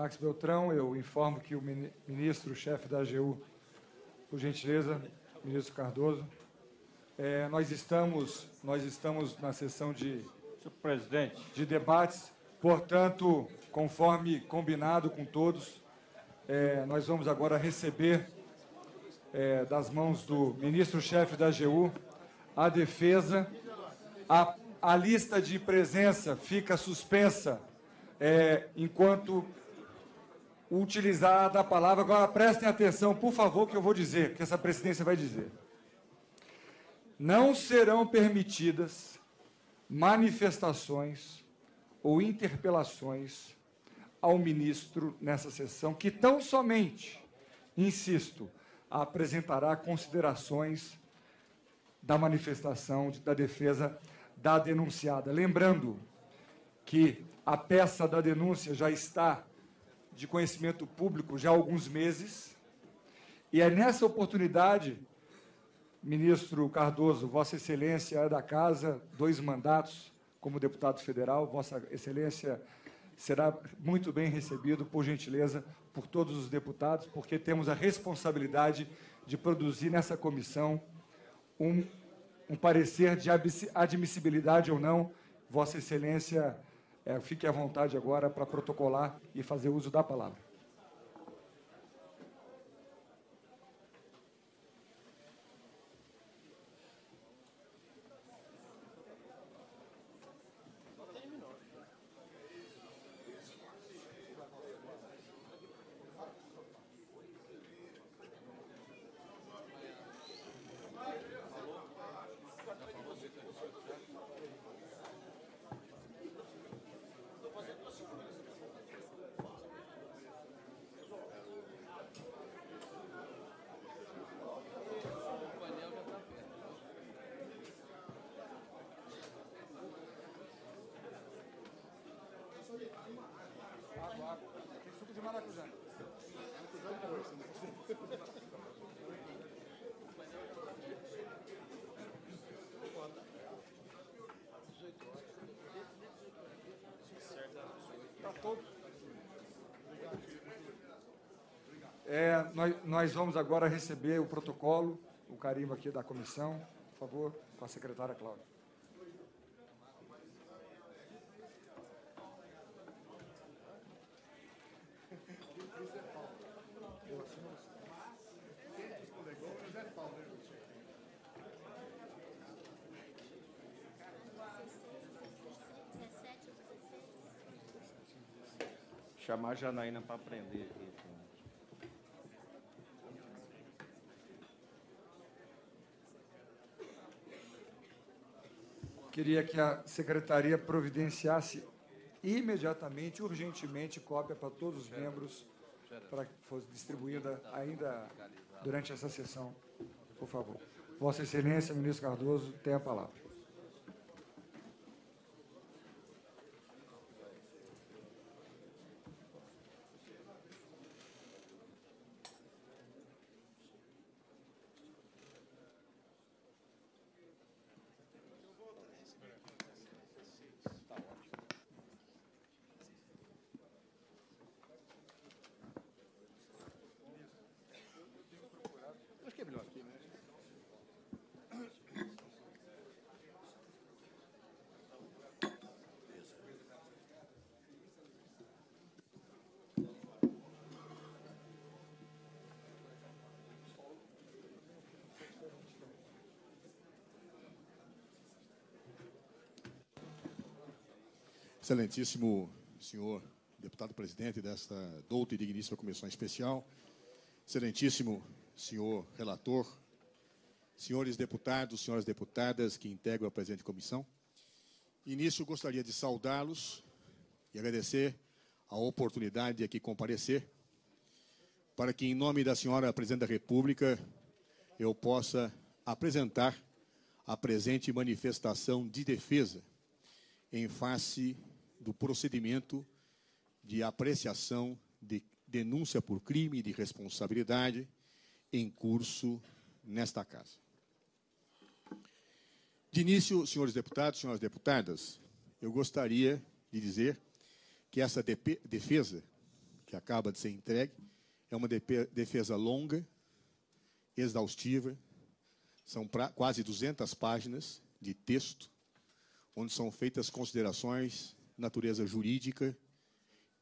Max Beltrão, eu informo que o ministro-chefe da AGU, por gentileza, ministro Cardoso, nós estamos na sessão de debates, portanto, conforme combinado com todos, nós vamos agora receber das mãos do ministro-chefe da AGU a defesa. A lista de presença fica suspensa enquanto utilizada a palavra. Agora, prestem atenção, por favor, que eu vou dizer, que essa presidência vai dizer. Não serão permitidas manifestações ou interpelações ao ministro nessa sessão, que tão somente, insisto, apresentará considerações da manifestação, da defesa da denunciada. Lembrando que a peça da denúncia já está de conhecimento público já há alguns meses, e é nessa oportunidade, ministro Cardoso, Vossa Excelência é da Casa, 2 mandatos como deputado federal, Vossa Excelência será muito bem recebido, por gentileza, por todos os deputados, porque temos a responsabilidade de produzir nessa comissão um parecer de admissibilidade ou não. Vossa Excelência, fique à vontade agora para protocolar e fazer uso da palavra. Tem suco de maracujá. Tá todo. Nós vamos agora receber o protocolo, o carimbo aqui da comissão, por favor, com a secretária Cláudia. Chamar a Janaína para aprender aqui. Queria que a secretaria providenciasse imediatamente, urgentemente, cópia para todos os membros, para que fosse distribuída ainda durante essa sessão, por favor. Vossa Excelência, ministro Cardoso, tem a palavra. Acho que é melhor aqui, né? Excelentíssimo senhor deputado presidente desta douta e digníssima comissão especial, excelentíssimo senhor relator, senhores deputados, senhoras deputadas que integram a presente comissão. Início, gostaria de saudá-los e agradecer a oportunidade de aqui comparecer para que, em nome da senhora Presidente da República, eu possa apresentar a presente manifestação de defesa em face do procedimento de apreciação de denúncia por crime de responsabilidade em curso nesta Casa. De início, senhores deputados, senhoras deputadas, eu gostaria de dizer que essa defesa que acaba de ser entregue, é uma defesa longa, exaustiva, são quase 200 páginas de texto, onde são feitas considerações de natureza jurídica,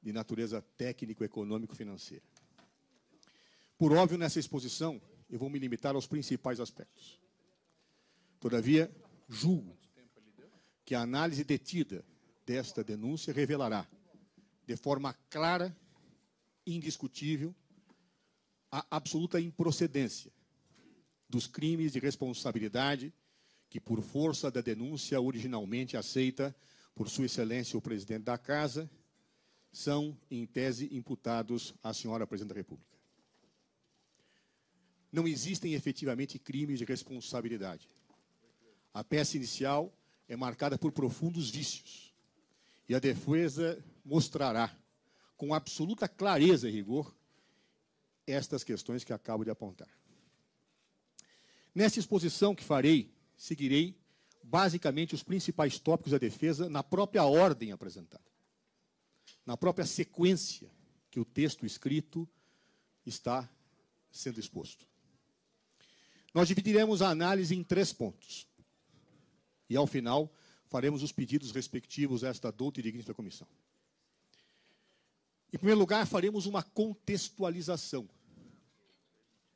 de natureza técnico-econômico-financeira. Por óbvio, nessa exposição, eu vou me limitar aos principais aspectos. Todavia, julgo que a análise detida desta denúncia revelará, de forma clara e indiscutível, a absoluta improcedência dos crimes de responsabilidade que, por força da denúncia originalmente aceita por Sua Excelência o Presidente da Casa, são, em tese, imputados à Senhora Presidente da República. Não existem efetivamente crimes de responsabilidade. A peça inicial é marcada por profundos vícios e a defesa mostrará, com absoluta clareza e rigor, estas questões que acabo de apontar. Nessa exposição que farei, seguirei basicamente os principais tópicos da defesa na própria ordem apresentada, na própria sequência que o texto escrito está sendo exposto. Nós dividiremos a análise em 3 pontos. E, ao final, faremos os pedidos respectivos a esta douta e digníssima comissão. Em primeiro lugar, faremos uma contextualização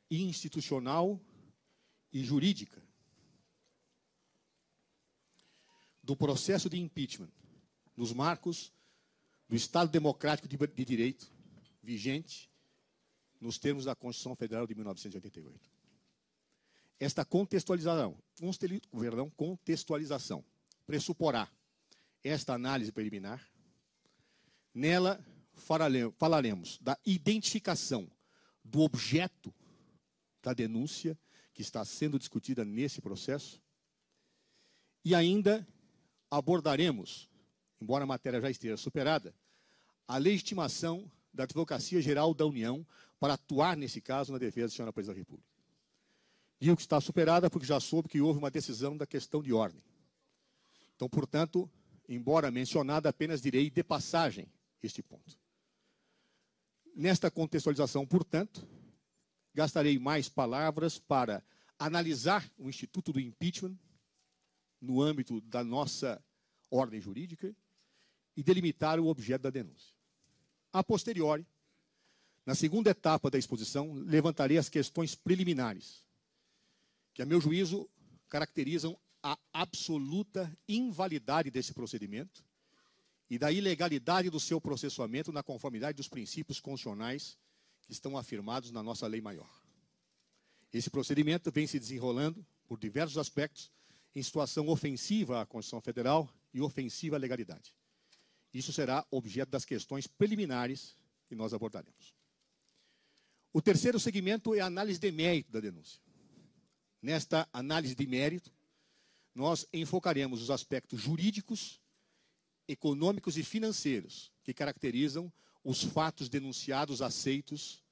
institucional e jurídica do processo de impeachment nos marcos do Estado Democrático de Direito vigente nos termos da Constituição Federal de 1988. Esta contextualização pressuporá esta análise preliminar. Nela falaremos da identificação do objeto da denúncia que está sendo discutida nesse processo e ainda abordaremos, embora a matéria já esteja superada, a legitimação da Advocacia Geral da União para atuar, nesse caso, na defesa da Senhora Presidente da República. Digo que está superada porque já soube que houve uma decisão da questão de ordem. Então, portanto, embora mencionada, apenas direi de passagem este ponto. Nesta contextualização, portanto, gastarei mais palavras para analisar o Instituto do Impeachment no âmbito da nossa ordem jurídica e delimitar o objeto da denúncia. A posteriori, na segunda etapa da exposição, levantarei as questões preliminares, que, a meu juízo, caracterizam a absoluta invalidade desse procedimento e da ilegalidade do seu processamento na conformidade dos princípios constitucionais que estão afirmados na nossa lei maior. Esse procedimento vem se desenrolando, por diversos aspectos, em situação ofensiva à Constituição Federal e ofensiva à legalidade. Isso será objeto das questões preliminares que nós abordaremos. O terceiro segmento é a análise de mérito da denúncia. Nesta análise de mérito, nós enfocaremos os aspectos jurídicos, econômicos e financeiros que caracterizam os fatos denunciados aceitos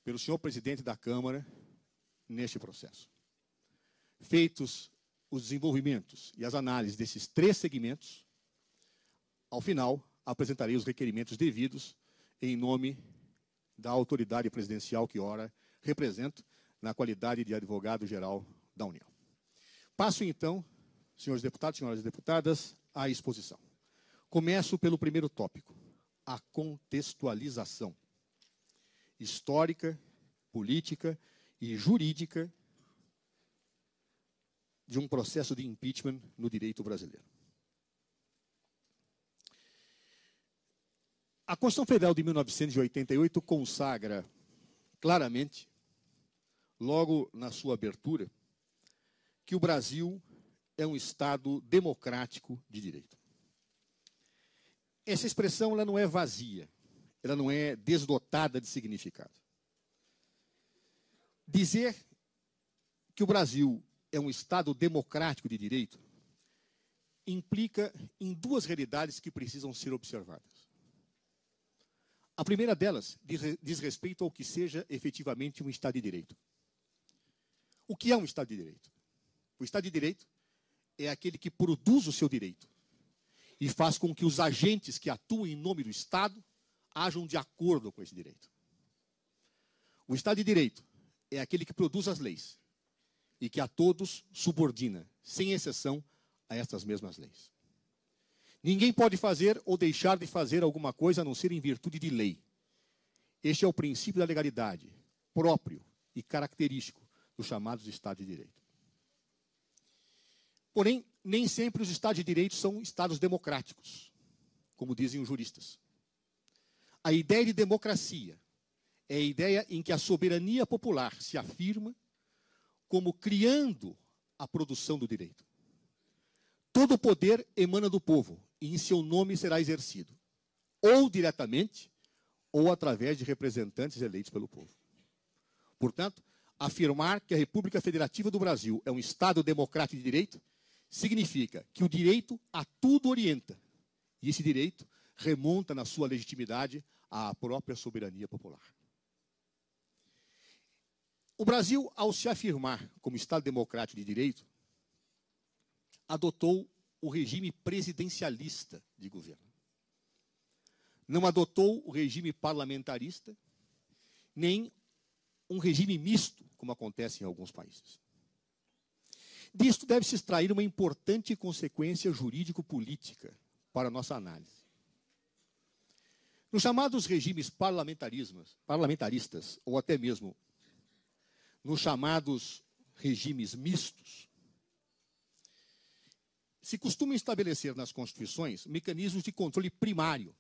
pelo senhor presidente da Câmara neste processo. Feitos os desenvolvimentos e as análises desses 3 segmentos, ao final, apresentarei os requerimentos devidos em nome da autoridade presidencial que ora represento na qualidade de advogado-geral da União. Passo, então, senhores deputados, senhoras deputadas, à exposição. Começo pelo primeiro tópico, a contextualização histórica, política e jurídica de um processo de impeachment no direito brasileiro. A Constituição Federal de 1988 consagra claramente, logo na sua abertura, que o Brasil é um Estado democrático de direito. Essa expressão ela não é vazia, ela não é desdotada de significado. Dizer que o Brasil é um Estado democrático de direito implica em 2 realidades que precisam ser observadas. A primeira delas diz respeito ao que seja efetivamente um Estado de Direito. O que é um Estado de Direito? O Estado de Direito é aquele que produz o seu direito e faz com que os agentes que atuam em nome do Estado hajam de acordo com esse direito. O Estado de Direito é aquele que produz as leis e que a todos subordina, sem exceção, a estas mesmas leis. Ninguém pode fazer ou deixar de fazer alguma coisa a não ser em virtude de lei. Este é o princípio da legalidade, próprio e característico dos chamados Estados de Direito. Porém, nem sempre os Estados de Direito são Estados democráticos, como dizem os juristas. A ideia de democracia é a ideia em que a soberania popular se afirma como criando a produção do direito. Todo o poder emana do povo e em seu nome será exercido, ou diretamente, ou através de representantes eleitos pelo povo. Portanto, afirmar que a República Federativa do Brasil é um Estado democrático de direito significa que o direito a tudo orienta, e esse direito remonta na sua legitimidade à própria soberania popular. O Brasil, ao se afirmar como Estado democrático de direito, adotou o regime presidencialista de governo. Não adotou o regime parlamentarista, nem um regime misto, como acontece em alguns países. Disto deve-se extrair uma importante consequência jurídico-política para a nossa análise. Nos chamados regimes parlamentaristas, ou até mesmo nos chamados regimes mistos, se costuma estabelecer nas constituições mecanismos de controle primário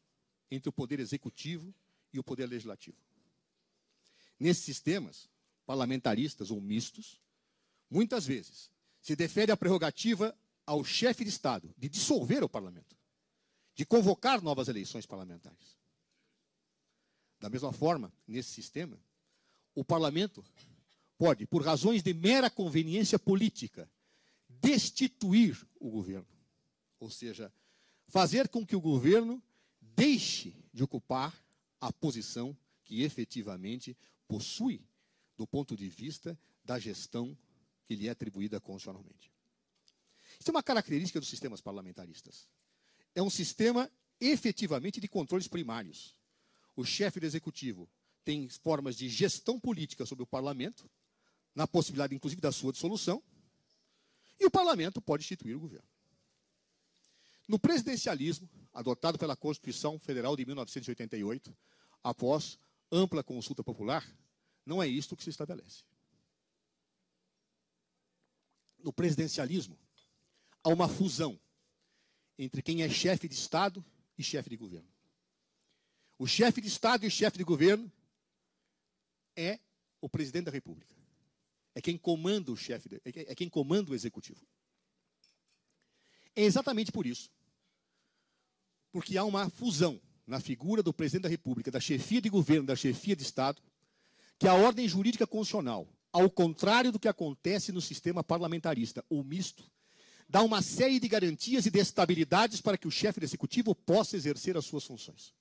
entre o poder executivo e o poder legislativo. Nesses sistemas, parlamentaristas ou mistos, muitas vezes se defere a prerrogativa ao chefe de Estado de dissolver o parlamento, de convocar novas eleições parlamentares. Da mesma forma, nesse sistema, o parlamento pode, por razões de mera conveniência política, destituir o governo. Ou seja, fazer com que o governo deixe de ocupar a posição que efetivamente possui do ponto de vista da gestão que lhe é atribuída constitucionalmente. Isso é uma característica dos sistemas parlamentaristas. É um sistema efetivamente de controles primários. O chefe do executivo tem formas de gestão política sobre o parlamento, na possibilidade, inclusive, da sua dissolução, e o parlamento pode instituir o governo. No presidencialismo, adotado pela Constituição Federal de 1988, após ampla consulta popular, não é isto que se estabelece. No presidencialismo, há uma fusão entre quem é chefe de Estado e chefe de governo. O chefe de Estado e o chefe de governo é o presidente da República. É quem comanda o chefe, é quem comanda o executivo. É exatamente por isso, porque há uma fusão na figura do presidente da República, da chefia de governo, da chefia de Estado, que a ordem jurídica constitucional, ao contrário do que acontece no sistema parlamentarista ou misto, dá uma série de garantias e de estabilidades para que o chefe do executivo possa exercer as suas funções.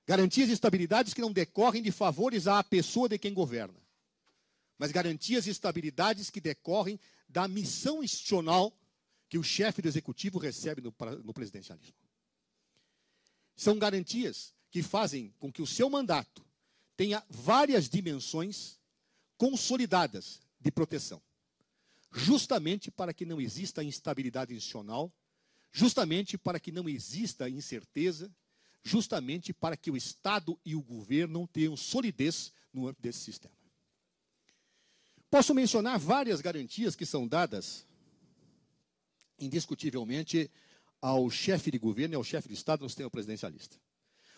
Garantias e estabilidades que não decorrem de favores à pessoa de quem governa, mas garantias e estabilidades que decorrem da missão institucional que o chefe do executivo recebe no presidencialismo. São garantias que fazem com que o seu mandato tenha várias dimensões consolidadas de proteção, justamente para que não exista instabilidade institucional, justamente para que não exista incerteza, justamente para que o Estado e o governo não tenham solidez no âmbito desse sistema. Posso mencionar várias garantias que são dadas, indiscutivelmente, ao chefe de governo e ao chefe de Estado no sistema presidencialista.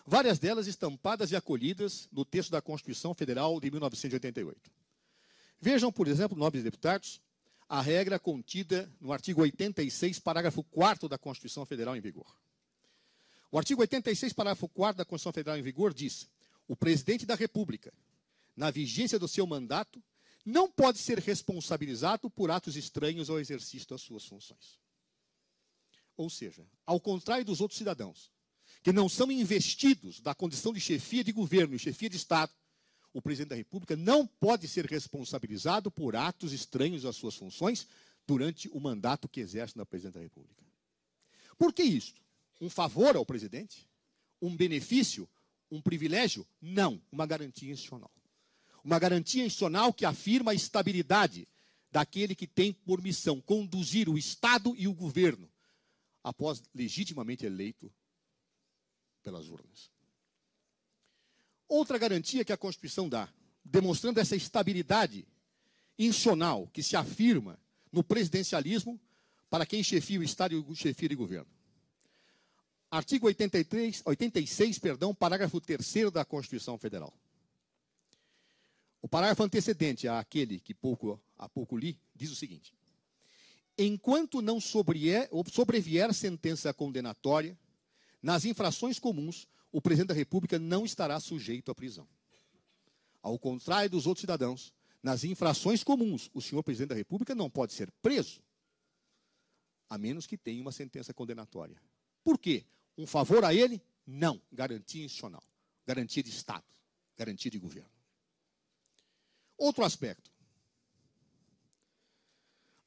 Várias delas estampadas e acolhidas no texto da Constituição Federal de 1988. Vejam, por exemplo, nobres deputados, a regra contida no artigo 86, parágrafo 4º da Constituição Federal em vigor. O artigo 86, parágrafo 4º da Constituição Federal em vigor diz: o presidente da República, na vigência do seu mandato, não pode ser responsabilizado por atos estranhos ao exercício das suas funções. Ou seja, ao contrário dos outros cidadãos, que não são investidos da condição de chefia de governo e chefia de Estado, o presidente da República não pode ser responsabilizado por atos estranhos às suas funções durante o mandato que exerce na presidência da República. Por que isso? Um favor ao presidente? Um benefício um privilégio? Não, uma garantia institucional. Uma garantia institucional que afirma a estabilidade daquele que tem por missão conduzir o Estado e o governo, após legitimamente eleito pelas urnas. Outra garantia que a Constituição dá, demonstrando essa estabilidade institucional que se afirma no presidencialismo para quem chefia o Estado e o chefia de governo. Artigo 86, parágrafo 3º da Constituição Federal. O parágrafo antecedente àquele que há pouco li, diz o seguinte: enquanto não sobrevier sentença condenatória, nas infrações comuns, o presidente da República não estará sujeito à prisão. Ao contrário dos outros cidadãos, nas infrações comuns, o senhor presidente da República não pode ser preso, a menos que tenha uma sentença condenatória. Por quê? Um favor a ele? Não. Garantia institucional. Garantia de Estado. Garantia de governo. Outro aspecto.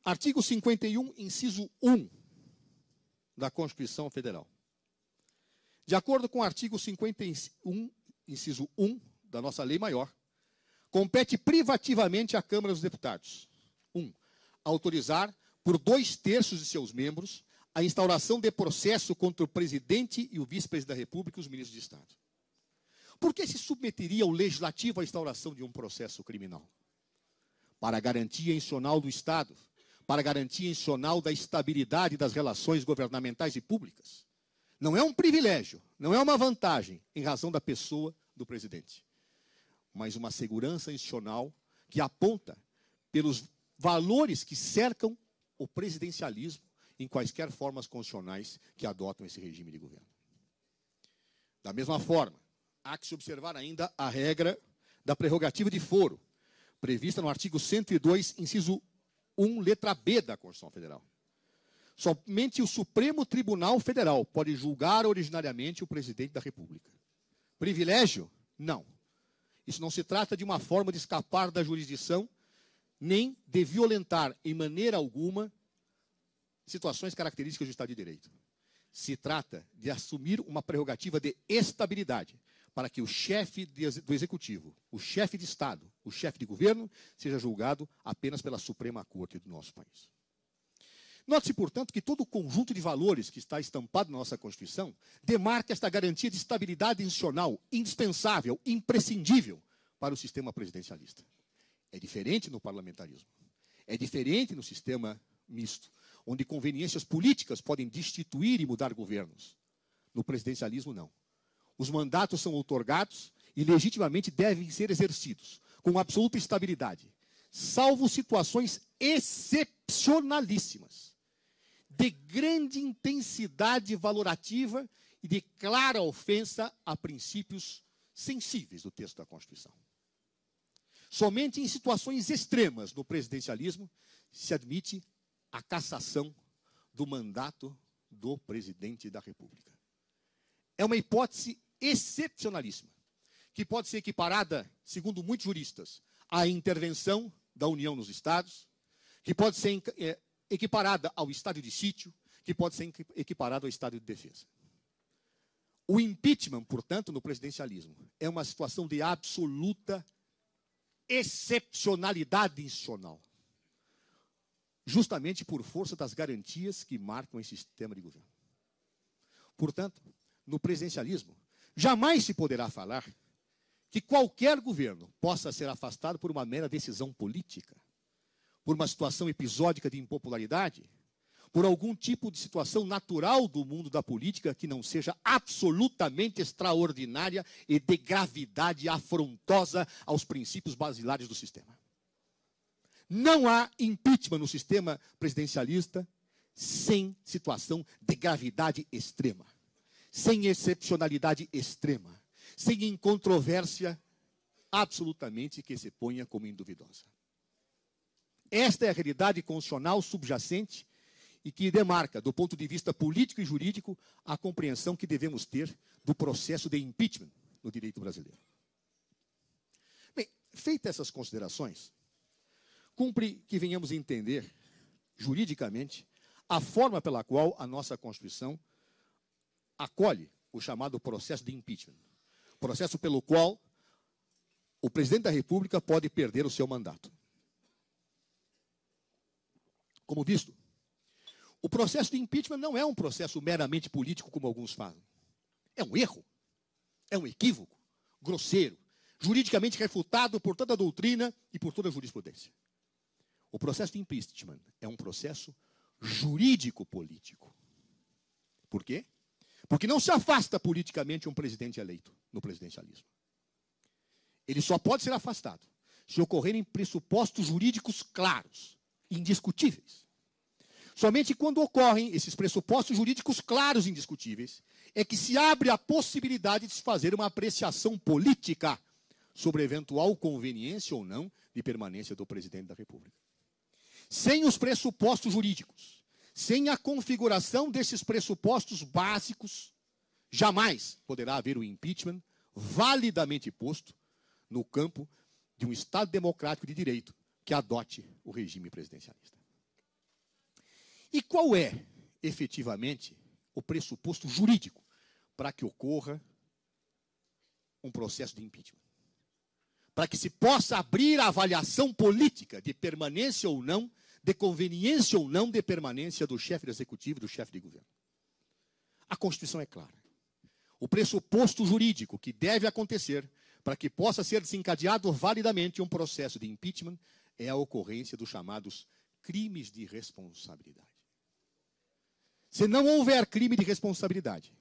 Artigo 51, inciso 1 da Constituição Federal. De acordo com o artigo 51, inciso 1 da nossa lei maior, compete privativamente à Câmara dos Deputados: 1. Autorizar, por 2/3 de seus membros, a instauração de processo contra o presidente e o vice-presidente da República e os ministros de Estado. Por que se submeteria o legislativo à instauração de um processo criminal? Para a garantia institucional do Estado, para a garantia institucional da estabilidade das relações governamentais e públicas. Não é um privilégio, não é uma vantagem em razão da pessoa do presidente, mas uma segurança institucional que aponta pelos valores que cercam o presidencialismo em quaisquer formas constitucionais que adotam esse regime de governo. Da mesma forma, há que se observar ainda a regra da prerrogativa de foro, prevista no artigo 102, inciso 1, letra B da Constituição Federal. Somente o Supremo Tribunal Federal pode julgar originariamente o presidente da República. Privilégio? Não. Isso não se trata de uma forma de escapar da jurisdição, nem de violentar em maneira alguma situações características do Estado de Direito. Se trata de assumir uma prerrogativa de estabilidade, para que o chefe do Executivo, o chefe de Estado, o chefe de governo, seja julgado apenas pela Suprema Corte do nosso país. Note-se, portanto, que todo o conjunto de valores que está estampado na nossa Constituição demarca esta garantia de estabilidade institucional indispensável, imprescindível para o sistema presidencialista. É diferente no parlamentarismo. É diferente no sistema misto, onde conveniências políticas podem destituir e mudar governos. No presidencialismo, não. Os mandatos são outorgados e legitimamente devem ser exercidos com absoluta estabilidade, salvo situações excepcionalíssimas, de grande intensidade valorativa e de clara ofensa a princípios sensíveis do texto da Constituição. Somente em situações extremas no presidencialismo se admite a cassação do mandato do presidente da República. É uma hipótese excepcionalíssima, que pode ser equiparada, segundo muitos juristas, à intervenção da União nos Estados, que pode ser equiparada ao estado de sítio, que pode ser equiparada ao estado de defesa. O impeachment, portanto, no presidencialismo, é uma situação de absoluta excepcionalidade institucional, justamente por força das garantias que marcam esse sistema de governo. Portanto, no presidencialismo, jamais se poderá falar que qualquer governo possa ser afastado por uma mera decisão política, por uma situação episódica de impopularidade, por algum tipo de situação natural do mundo da política que não seja absolutamente extraordinária e de gravidade afrontosa aos princípios basilares do sistema. Não há impeachment no sistema presidencialista sem situação de gravidade extrema, sem excepcionalidade extrema, sem incontrovérsia absolutamente que se ponha como induvidosa. Esta é a realidade constitucional subjacente e que demarca, do ponto de vista político e jurídico, a compreensão que devemos ter do processo de impeachment no direito brasileiro. Bem, feitas essas considerações, cumpre que venhamos a entender, juridicamente, a forma pela qual a nossa Constituição acolhe o chamado processo de impeachment. Processo pelo qual o presidente da República pode perder o seu mandato. Como visto, o processo de impeachment não é um processo meramente político, como alguns falam. É um erro, é um equívoco, grosseiro, juridicamente refutado por toda a doutrina e por toda a jurisprudência. O processo de impeachment é um processo jurídico-político. Por quê? Porque não se afasta politicamente um presidente eleito no presidencialismo. Ele só pode ser afastado se ocorrerem pressupostos jurídicos claros, indiscutíveis. Somente quando ocorrem esses pressupostos jurídicos claros e indiscutíveis é que se abre a possibilidade de se fazer uma apreciação política sobre a eventual conveniência ou não de permanência do presidente da República. Sem os pressupostos jurídicos, sem a configuração desses pressupostos básicos, jamais poderá haver o impeachment validamente posto no campo de um Estado democrático de direito que adote o regime presidencialista. E qual é, efetivamente, o pressuposto jurídico para que ocorra um processo de impeachment? Para que se possa abrir a avaliação política de permanência ou não, de conveniência ou não de permanência do chefe do executivo e do chefe de governo. A Constituição é clara. O pressuposto jurídico que deve acontecer para que possa ser desencadeado validamente um processo de impeachment é a ocorrência dos chamados crimes de responsabilidade. Se não houver crime de responsabilidade,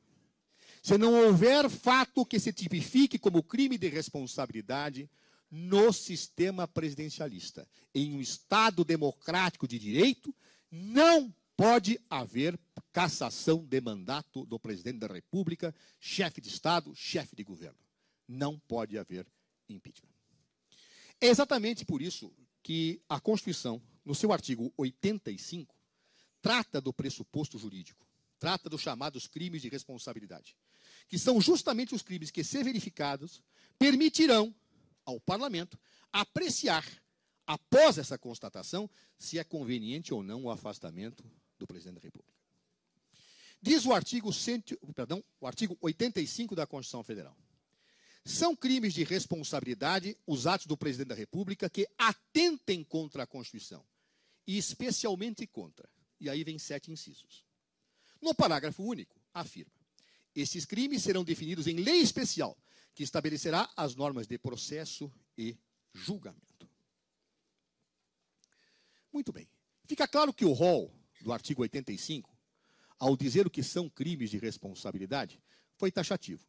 se não houver fato que se tipifique como crime de responsabilidade no sistema presidencialista, em um Estado democrático de direito, não pode haver cassação de mandato do presidente da República, chefe de Estado, chefe de governo. Não pode haver impeachment. É exatamente por isso que a Constituição, no seu artigo 85, trata do pressuposto jurídico, trata dos chamados crimes de responsabilidade, que são justamente os crimes que, se verificados, permitirão ao Parlamento apreciar, após essa constatação, se é conveniente ou não o afastamento do presidente da República. Diz o artigo 85 da Constituição Federal. São crimes de responsabilidade os atos do presidente da República que atentem contra a Constituição, e especialmente contra. E aí vem 7 incisos. No parágrafo único, afirma: esses crimes serão definidos em lei especial, que estabelecerá as normas de processo e julgamento. Muito bem. Fica claro que o rol do artigo 85, ao dizer o que são crimes de responsabilidade, foi taxativo.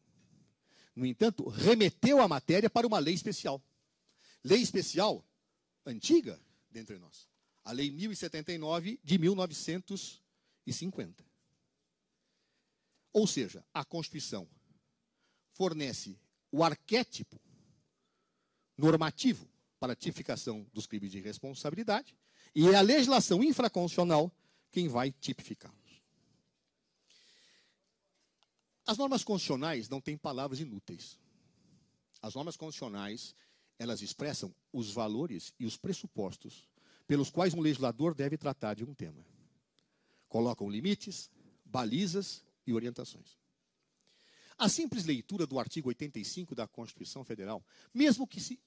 No entanto, remeteu a matéria para uma lei especial. Lei especial antiga dentre nós. A Lei 1079 de 1950. Ou seja, a Constituição fornece o arquétipo normativo para a tipificação dos crimes de responsabilidade e é a legislação infraconstitucional quem vai tipificá-los. As normas constitucionais não têm palavras inúteis. As normas constitucionais, elas expressam os valores e os pressupostos pelos quais um legislador deve tratar de um tema. Colocam limites, balizas e orientações. A simples leitura do artigo 85 da Constituição Federal, mesmo que se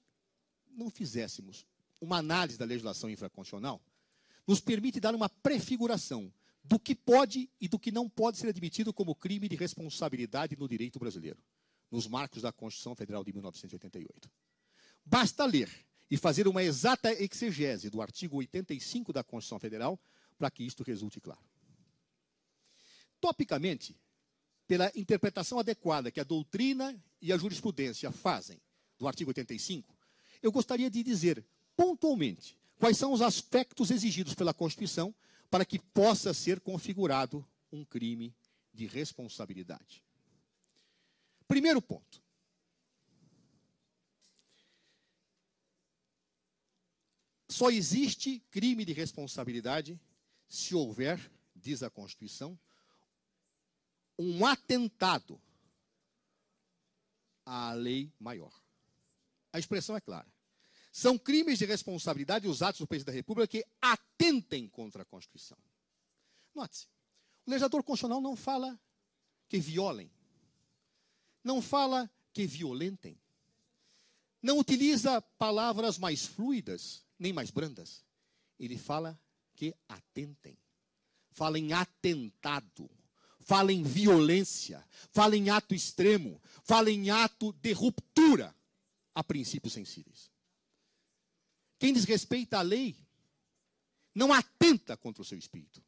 não fizéssemos uma análise da legislação infraconstitucional, nos permite dar uma prefiguração do que pode e do que não pode ser admitido como crime de responsabilidade no direito brasileiro, nos marcos da Constituição Federal de 1988. Basta ler e fazer uma exata exegese do artigo 85 da Constituição Federal para que isto resulte claro. Topicamente, pela interpretação adequada que a doutrina e a jurisprudência fazem do artigo 85, eu gostaria de dizer pontualmente quais são os aspectos exigidos pela Constituição para que possa ser configurado um crime de responsabilidade. Primeiro ponto. Só existe crime de responsabilidade se houver, diz a Constituição, um atentado à lei maior. A expressão é clara. São crimes de responsabilidade os atos do presidente da República que atentem contra a Constituição. Note-se, o legislador constitucional não fala que violem, não fala que violentem. Não utiliza palavras mais fluidas, nem mais brandas. Ele fala que atentem. Fala em atentado. Fala em violência. Fala em ato extremo. Fala em ato de ruptura a princípios sensíveis. Quem desrespeita a lei não atenta contra o seu espírito.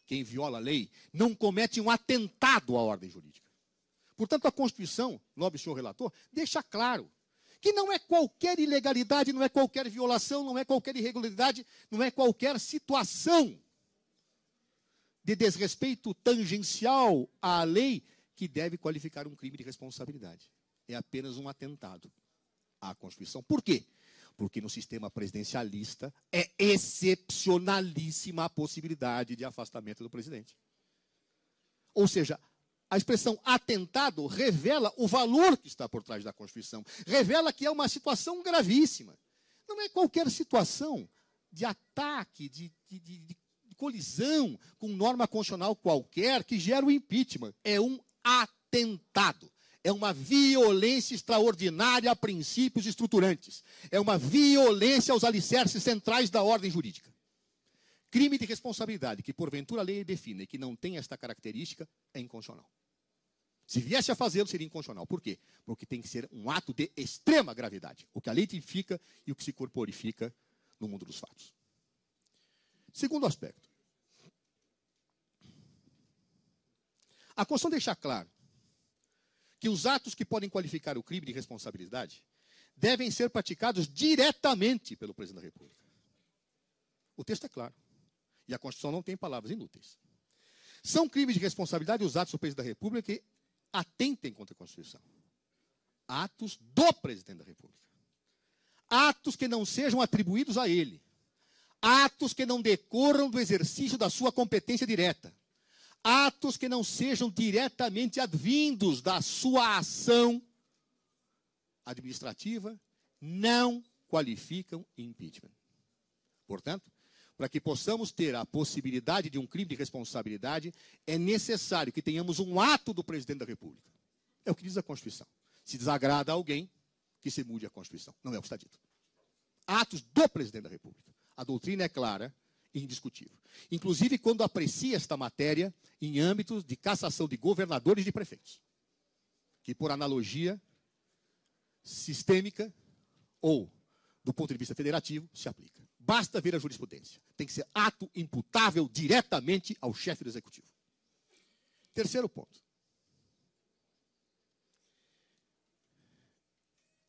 Quem viola a lei não comete um atentado à ordem jurídica. Portanto, a Constituição, nobre senhor relator, deixa claro que não é qualquer ilegalidade, não é qualquer violação, não é qualquer irregularidade, não é qualquer situação de desrespeito tangencial à lei que deve qualificar um crime de responsabilidade. É apenas um atentado à Constituição. Por quê? Porque no sistema presidencialista é excepcionalíssima a possibilidade de afastamento do presidente. Ou seja, a expressão atentado revela o valor que está por trás da Constituição. Revela que é uma situação gravíssima. Não é qualquer situação de ataque, de colisão com norma constitucional qualquer que gera o impeachment. É um atentado. É uma violência extraordinária a princípios estruturantes. É uma violência aos alicerces centrais da ordem jurídica. Crime de responsabilidade, que porventura a lei define e que não tem esta característica, é inconstitucional. Se viesse a fazê-lo, seria inconstitucional. Por quê? Porque tem que ser um ato de extrema gravidade. O que a lei tipifica e o que se corporifica no mundo dos fatos. Segundo aspecto. A Constituição deixa claro que os atos que podem qualificar o crime de responsabilidade devem ser praticados diretamente pelo presidente da República. O texto é claro. E a Constituição não tem palavras inúteis. São crimes de responsabilidade os atos do presidente da República que atentem contra a Constituição. Atos do presidente da República. Atos que não sejam atribuídos a ele. Atos que não decorram do exercício da sua competência direta. Atos que não sejam diretamente advindos da sua ação administrativa não qualificam impeachment. Portanto, para que possamos ter a possibilidade de um crime de responsabilidade, é necessário que tenhamos um ato do presidente da República. É o que diz a Constituição. Se desagrada a alguém, que se mude a Constituição. Não é o que está dito. Atos do presidente da República. A doutrina é clara e indiscutível. Inclusive quando aprecia esta matéria em âmbitos de cassação de governadores e de prefeitos. Que por analogia sistêmica ou do ponto de vista federativo se aplica. Basta ver a jurisprudência. Tem que ser ato imputável diretamente ao chefe do executivo. Terceiro ponto.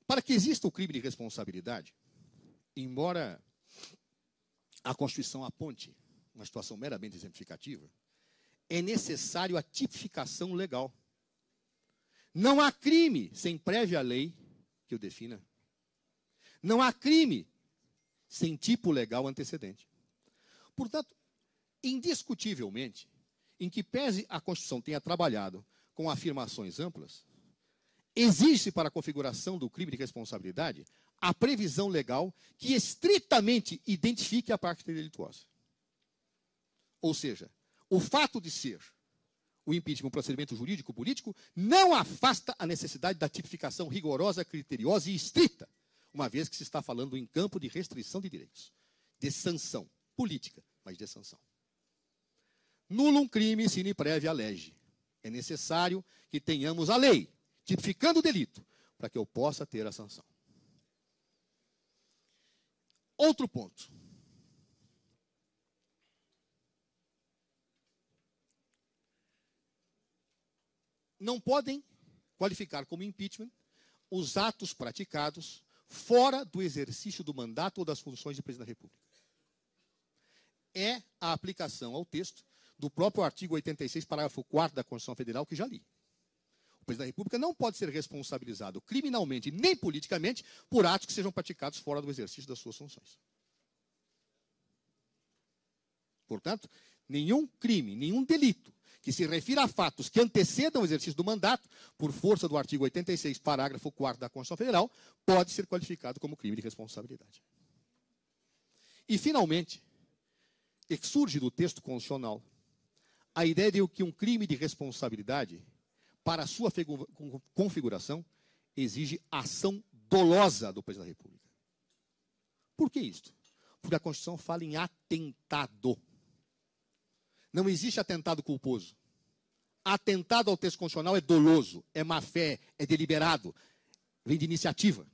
Para que exista o crime de responsabilidade, embora a Constituição aponte uma situação meramente exemplificativa, é necessário a tipificação legal. Não há crime sem prévia lei que o defina. Não há crime sem tipo legal antecedente. Portanto, indiscutivelmente, em que pese a Constituição tenha trabalhado com afirmações amplas, exige-se para a configuração do crime de responsabilidade a previsão legal que estritamente identifique a parte delituosa. Ou seja, o fato de ser o impeachment um procedimento jurídico-político não afasta a necessidade da tipificação rigorosa, criteriosa e estrita, uma vez que se está falando em campo de restrição de direitos, de sanção política, mas de sanção. Nullum crime sine previa lege. É necessário que tenhamos a lei tipificando o delito para que eu possa ter a sanção. Outro ponto. Não podem qualificar como impeachment os atos praticados fora do exercício do mandato ou das funções de presidente da República. É a aplicação ao texto do próprio artigo 86, parágrafo 4º da Constituição Federal, que já li. O presidente da República não pode ser responsabilizado criminalmente nem politicamente por atos que sejam praticados fora do exercício das suas funções. Portanto, nenhum crime, nenhum delito que se refira a fatos que antecedam o exercício do mandato, por força do artigo 86, parágrafo 4º da Constituição Federal, pode ser qualificado como crime de responsabilidade. E, finalmente, surge do texto constitucional a ideia de que um crime de responsabilidade, para a sua configuração, exige ação dolosa do presidente da República. Por que isso? Porque a Constituição fala em atentado. Não existe atentado culposo. Atentado ao texto constitucional é doloso, é má-fé, é deliberado, vem de iniciativa.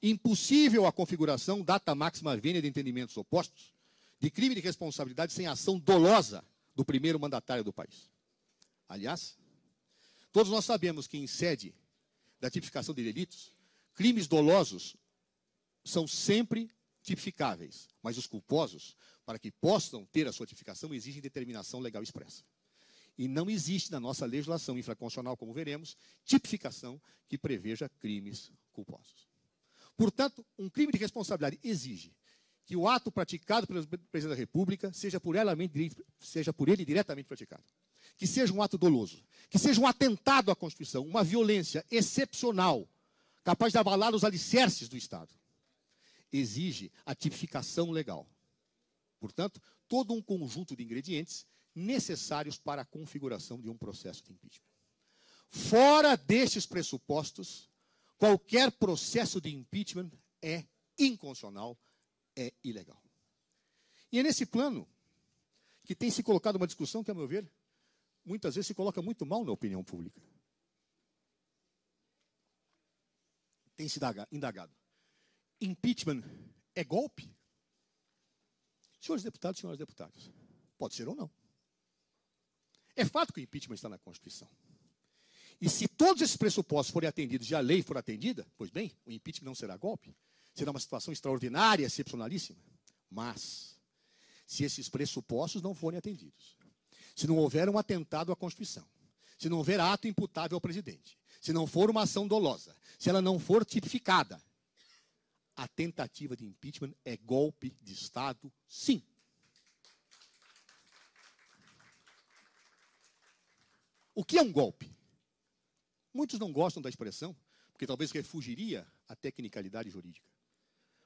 Impossível a configuração, data máxima vênia de entendimentos opostos, de crime de responsabilidade sem ação dolosa do primeiro mandatário do país. Aliás, todos nós sabemos que em sede da tipificação de delitos, crimes dolosos são sempre tipificáveis, mas os culposos, para que possam ter a sua tipificação, exigem determinação legal expressa. E não existe na nossa legislação infraconstitucional, como veremos, tipificação que preveja crimes culposos. Portanto, um crime de responsabilidade exige que o ato praticado pelo presidente da República seja por ele diretamente praticado. Que seja um ato doloso, que seja um atentado à Constituição, uma violência excepcional, capaz de abalar os alicerces do Estado. Exige a tipificação legal. Portanto, todo um conjunto de ingredientes necessários para a configuração de um processo de impeachment. Fora destes pressupostos, qualquer processo de impeachment é inconstitucional, é ilegal. E é nesse plano que tem se colocado uma discussão que, a meu ver, muitas vezes se coloca muito mal na opinião pública. Tem se indagado. Impeachment é golpe? Senhores deputados, senhoras deputadas, pode ser ou não. É fato que o impeachment está na Constituição. E se todos esses pressupostos forem atendidos e a lei for atendida, pois bem, o impeachment não será golpe. Será uma situação extraordinária, excepcionalíssima. Mas, se esses pressupostos não forem atendidos, se não houver um atentado à Constituição, se não houver ato imputável ao presidente, se não for uma ação dolosa, se ela não for tipificada, a tentativa de impeachment é golpe de Estado, sim. O que é um golpe? Muitos não gostam da expressão, porque talvez refugiria a tecnicalidade jurídica.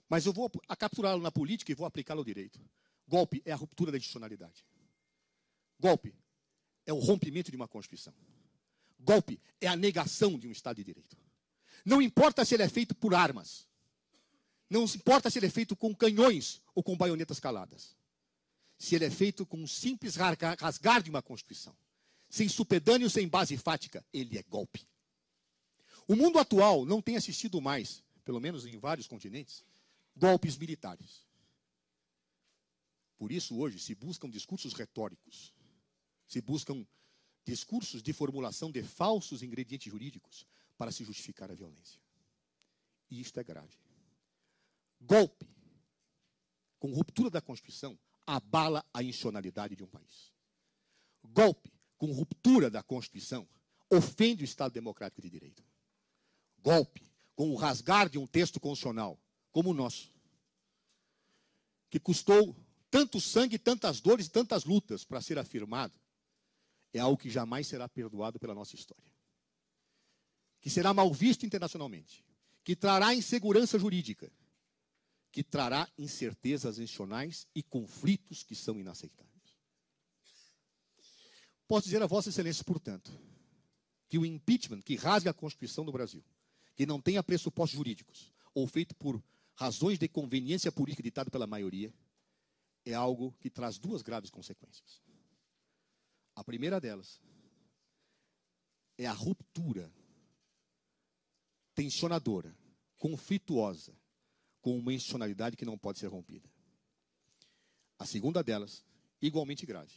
Mas eu vou capturá-lo na política e vou aplicá-lo ao direito. Golpe é a ruptura da institucionalidade. Golpe é o rompimento de uma Constituição. Golpe é a negação de um Estado de Direito. Não importa se ele é feito por armas. Não importa se ele é feito com canhões ou com baionetas caladas. Se ele é feito com um simples rasgar de uma Constituição, sem supedâneo, sem base fática, ele é golpe. O mundo atual não tem assistido mais, pelo menos em vários continentes, golpes militares. Por isso, hoje, se buscam discursos retóricos, se buscam discursos de formulação de falsos ingredientes jurídicos para se justificar a violência. E isto é grave. Golpe, com ruptura da Constituição, abala a institucionalidade de um país. Golpe, com ruptura da Constituição, ofende o Estado democrático de direito. Golpe, com o rasgar de um texto constitucional, como o nosso, que custou tanto sangue, tantas dores, tantas lutas para ser afirmado, é algo que jamais será perdoado pela nossa história. Que será mal visto internacionalmente, que trará insegurança jurídica, que trará incertezas institucionais e conflitos que são inaceitáveis. Posso dizer a Vossa Excelência, portanto, que o impeachment que rasga a Constituição do Brasil, que não tenha pressupostos jurídicos, ou feito por razões de conveniência política ditado pela maioria, é algo que traz duas graves consequências. A primeira delas é a ruptura tensionadora, conflituosa, com uma institucionalidade que não pode ser rompida. A segunda delas, igualmente grave,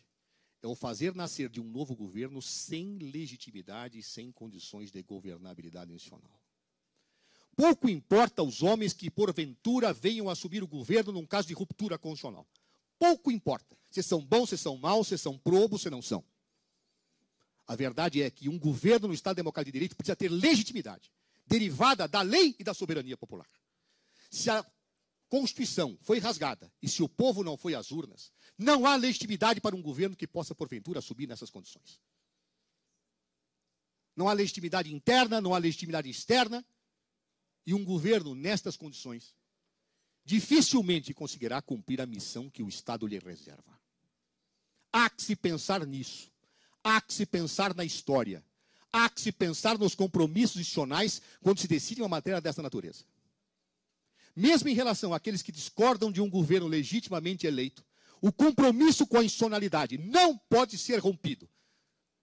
é o fazer nascer de um novo governo sem legitimidade e sem condições de governabilidade institucional. Pouco importa aos homens que, porventura, venham assumir o governo num caso de ruptura constitucional. Pouco importa se são bons, se são maus, se são probos, se não são. A verdade é que um governo no Estado Democrático de Direito precisa ter legitimidade, derivada da lei e da soberania popular. Se a Constituição foi rasgada e se o povo não foi às urnas, não há legitimidade para um governo que possa, porventura, assumir nessas condições. Não há legitimidade interna, não há legitimidade externa, e um governo nestas condições dificilmente conseguirá cumprir a missão que o Estado lhe reserva. Há que se pensar nisso, há que se pensar na história, há que se pensar nos compromissos institucionais quando se decide uma matéria dessa natureza. Mesmo em relação àqueles que discordam de um governo legitimamente eleito, o compromisso com a institucionalidade não pode ser rompido,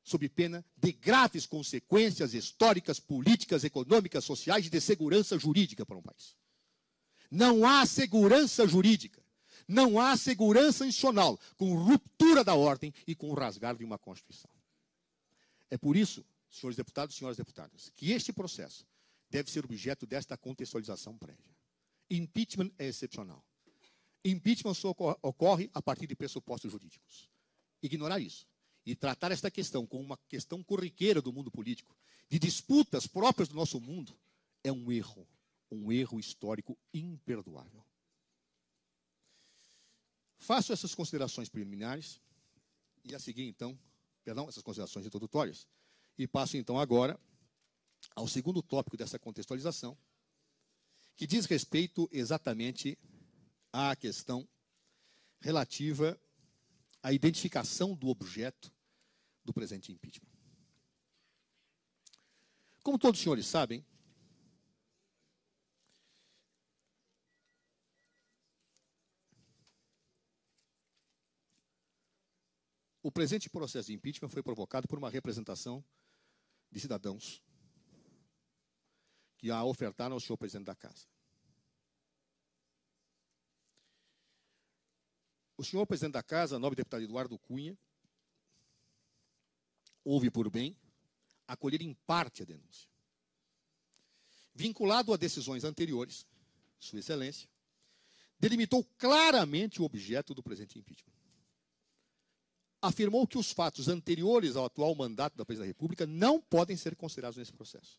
sob pena de graves consequências históricas, políticas, econômicas, sociais e de segurança jurídica para um país. Não há segurança jurídica, não há segurança institucional com ruptura da ordem e com o rasgar de uma Constituição. É por isso, senhores deputados e senhoras deputadas, que este processo deve ser objeto desta contextualização prévia. Impeachment é excepcional. Impeachment só ocorre a partir de pressupostos jurídicos. Ignorar isso e tratar esta questão como uma questão corriqueira do mundo político, de disputas próprias do nosso mundo, é um erro histórico imperdoável. Faço essas considerações preliminares e a seguir, então, essas considerações introdutórias, e passo, então, agora ao segundo tópico dessa contextualização, que diz respeito exatamente à questão relativa à identificação do objeto do presente impeachment. Como todos os senhores sabem, o presente processo de impeachment foi provocado por uma representação de cidadãos que a ofertaram ao senhor presidente da Casa. O senhor presidente da Casa, nobre deputado Eduardo Cunha, houve por bem acolher em parte a denúncia. Vinculado a decisões anteriores, Sua Excelência delimitou claramente o objeto do presente impeachment. Afirmou que os fatos anteriores ao atual mandato da Presidência da República não podem ser considerados nesse processo.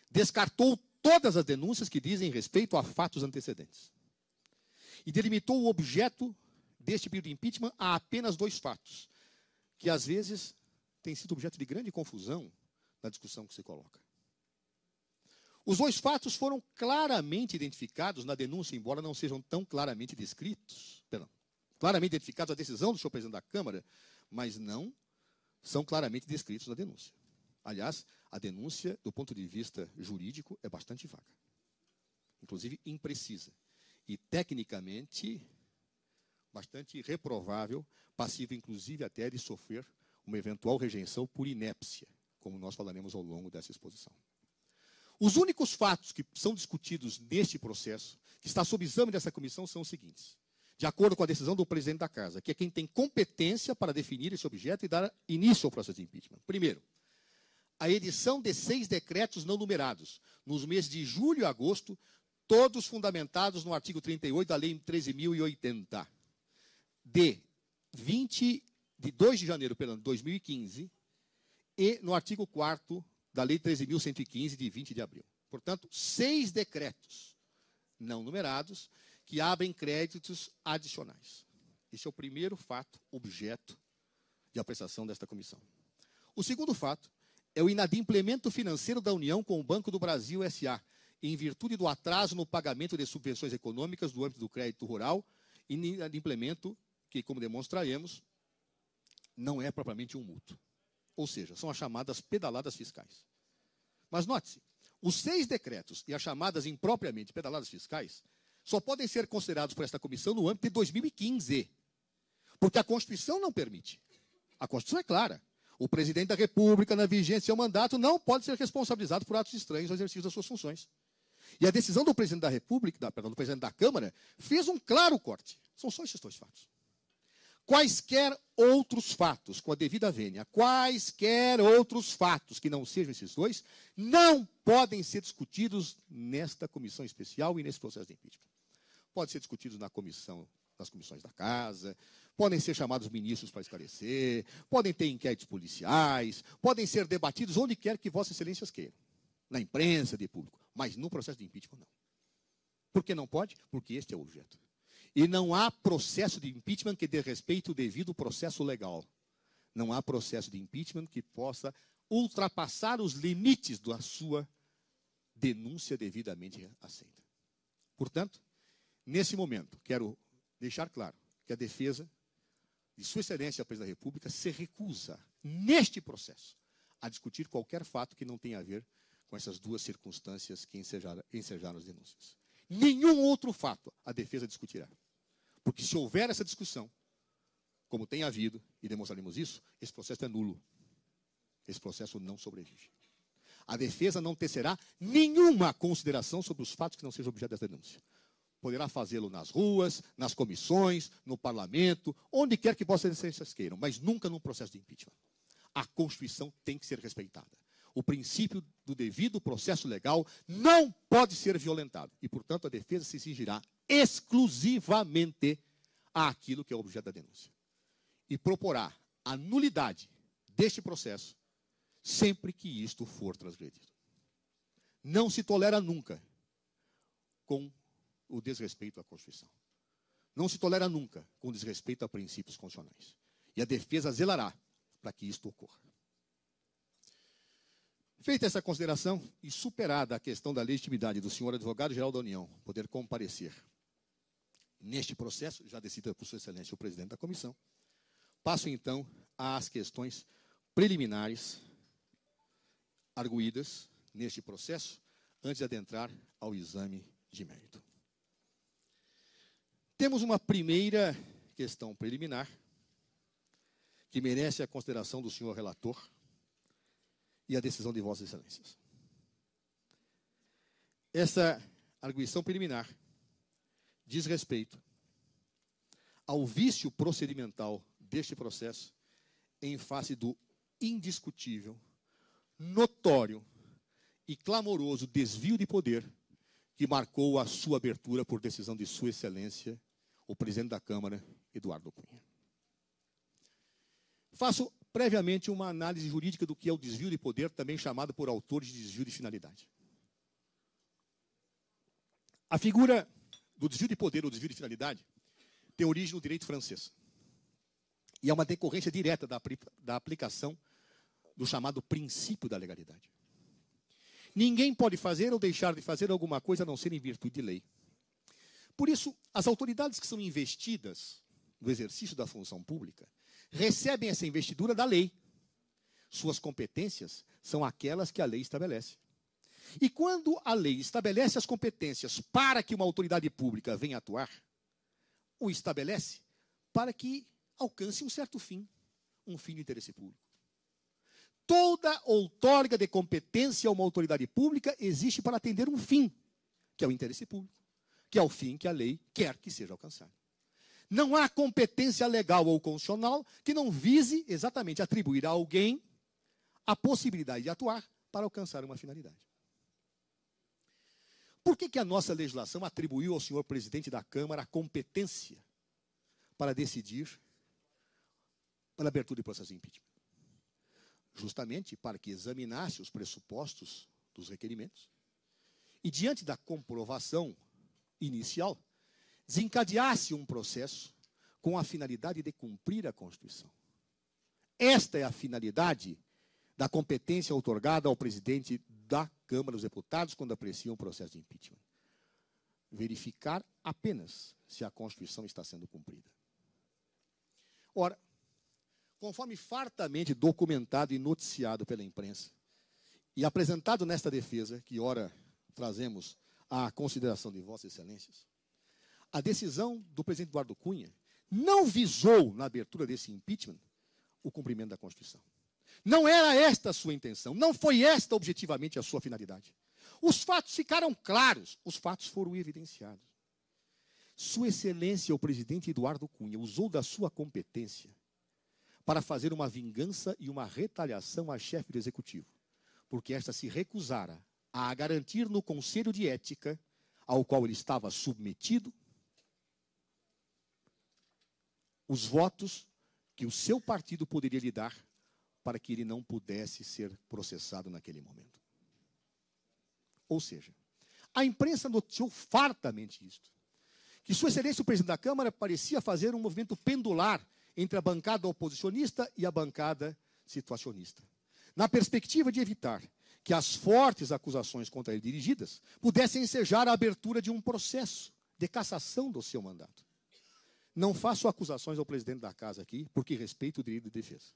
Descartou todas as denúncias que dizem respeito a fatos antecedentes. E delimitou o objeto deste pedido de impeachment a apenas 2 fatos, que às vezes têm sido objeto de grande confusão na discussão que se coloca. Os 2 fatos foram claramente identificados na denúncia, embora não sejam tão claramente descritos, claramente identificados a decisão do senhor presidente da Câmara, mas não são claramente descritos na denúncia. Aliás, a denúncia, do ponto de vista jurídico, é bastante vaga. Inclusive, imprecisa. E, tecnicamente, bastante reprovável, passível, inclusive, até de sofrer uma eventual rejeição por inépcia, como nós falaremos ao longo dessa exposição. Os únicos fatos que são discutidos neste processo, que está sob exame dessa comissão, são os seguintes. De acordo com a decisão do presidente da Casa, que é quem tem competência para definir esse objeto e dar início ao processo de impeachment. Primeiro, a edição de 6 decretos não numerados, nos meses de julho e agosto, todos fundamentados no artigo 38 da Lei 13.080, de 2 de janeiro de 2015, e no artigo 4º da Lei 13.115, de 20 de abril. Portanto, 6 decretos não numerados que abrem créditos adicionais. Esse é o primeiro fato, objeto de apreciação desta comissão. O segundo fato é o inadimplemento financeiro da União com o Banco do Brasil S.A., em virtude do atraso no pagamento de subvenções econômicas do âmbito do crédito rural, e inadimplemento que, como demonstraremos, não é propriamente um mútuo. Ou seja, são as chamadas pedaladas fiscais. Mas note-se, os 6 decretos e as chamadas impropriamente pedaladas fiscais só podem ser considerados por esta comissão no âmbito de 2015, porque a Constituição não permite. A Constituição é clara. O presidente da República, na vigência do seu mandato, não pode ser responsabilizado por atos estranhos ao exercício das suas funções. E a decisão do presidente da República, do presidente da Câmara, fez um claro corte. São só esses 2 fatos. Quaisquer outros fatos, com a devida vênia, quaisquer outros fatos que não sejam esses 2, não podem ser discutidos nesta comissão especial e nesse processo de impeachment. Podem ser discutidos nas comissões da Casa, podem ser chamados ministros para esclarecer, podem ter inquéritos policiais, podem ser debatidos onde quer que Vossas Excelências queiram, na imprensa, de público, mas no processo de impeachment não. Por que não pode? Porque este é o objeto. E não há processo de impeachment que dê respeito ao devido processo legal. Não há processo de impeachment que possa ultrapassar os limites da sua denúncia devidamente aceita. Portanto, nesse momento, quero deixar claro que a defesa de Sua Excelência, a Presidente da República, se recusa, neste processo, a discutir qualquer fato que não tenha a ver com essas duas circunstâncias que ensejaram as denúncias. Nenhum outro fato a defesa discutirá. Porque se houver essa discussão, como tem havido, e demonstraremos isso, esse processo é nulo. Esse processo não sobrevive. A defesa não tecerá nenhuma consideração sobre os fatos que não sejam objeto dessa denúncia. Poderá fazê-lo nas ruas, nas comissões, no parlamento, onde quer que possa ser que queiram, mas nunca num processo de impeachment. A Constituição tem que ser respeitada. O princípio do devido processo legal não pode ser violentado. E, portanto, a defesa se cingirá exclusivamente àquilo que é objeto da denúncia. E proporá a nulidade deste processo sempre que isto for transgredido. Não se tolera nunca com o desrespeito à Constituição. Não se tolera nunca com desrespeito a princípios constitucionais. E a defesa zelará para que isto ocorra. Feita essa consideração e superada a questão da legitimidade do senhor advogado-geral da União poder comparecer neste processo, já decidida por Sua Excelência o presidente da comissão, passo então às questões preliminares arguídas neste processo, antes de adentrar ao exame de mérito. Temos uma primeira questão preliminar, que merece a consideração do senhor relator e a decisão de Vossas Excelências. Essa arguição preliminar diz respeito ao vício procedimental deste processo em face do indiscutível, notório e clamoroso desvio de poder que marcou a sua abertura por decisão de Sua Excelência, o presidente da Câmara, Eduardo Cunha. Faço previamente uma análise jurídica do que é o desvio de poder, também chamado por autores de desvio de finalidade. A figura do desvio de poder ou desvio de finalidade tem origem no direito francês. E é uma decorrência direta da aplicação do chamado princípio da legalidade. Ninguém pode fazer ou deixar de fazer alguma coisa a não ser em virtude de lei. Por isso, as autoridades que são investidas no exercício da função pública recebem essa investidura da lei. Suas competências são aquelas que a lei estabelece. E quando a lei estabelece as competências para que uma autoridade pública venha atuar, o estabelece para que alcance um certo fim, um fim de interesse público. Toda outorga de competência a uma autoridade pública existe para atender um fim, que é o interesse público, que é o fim que a lei quer que seja alcançado. Não há competência legal ou constitucional que não vise exatamente atribuir a alguém a possibilidade de atuar para alcançar uma finalidade. Por que a nossa legislação atribuiu ao senhor presidente da Câmara a competência para decidir pela abertura de processo de impeachment? Justamente para que examinasse os pressupostos dos requerimentos e, diante da comprovação inicial, desencadeasse um processo com a finalidade de cumprir a Constituição. Esta é a finalidade da competência outorgada ao presidente da Câmara dos Deputados quando aprecia um processo de impeachment. Verificar apenas se a Constituição está sendo cumprida. Ora, conforme fartamente documentado e noticiado pela imprensa e apresentado nesta defesa, que ora trazemos à consideração de Vossas Excelências, a decisão do presidente Eduardo Cunha não visou, na abertura desse impeachment, o cumprimento da Constituição. Não era esta a sua intenção, não foi esta objetivamente a sua finalidade. Os fatos ficaram claros, os fatos foram evidenciados. Sua Excelência, o presidente Eduardo Cunha, usou da sua competência para fazer uma vingança e uma retaliação à chefe do Executivo, porque esta se recusara a garantir no Conselho de Ética, ao qual ele estava submetido, os votos que o seu partido poderia lhe dar para que ele não pudesse ser processado naquele momento. Ou seja, a imprensa noticiou fartamente isto, que Sua Excelência, o presidente da Câmara, parecia fazer um movimento pendular entre a bancada oposicionista e a bancada situacionista, na perspectiva de evitar que as fortes acusações contra ele dirigidas pudessem ensejar a abertura de um processo de cassação do seu mandato. Não faço acusações ao presidente da Casa aqui, porque respeito o direito de defesa.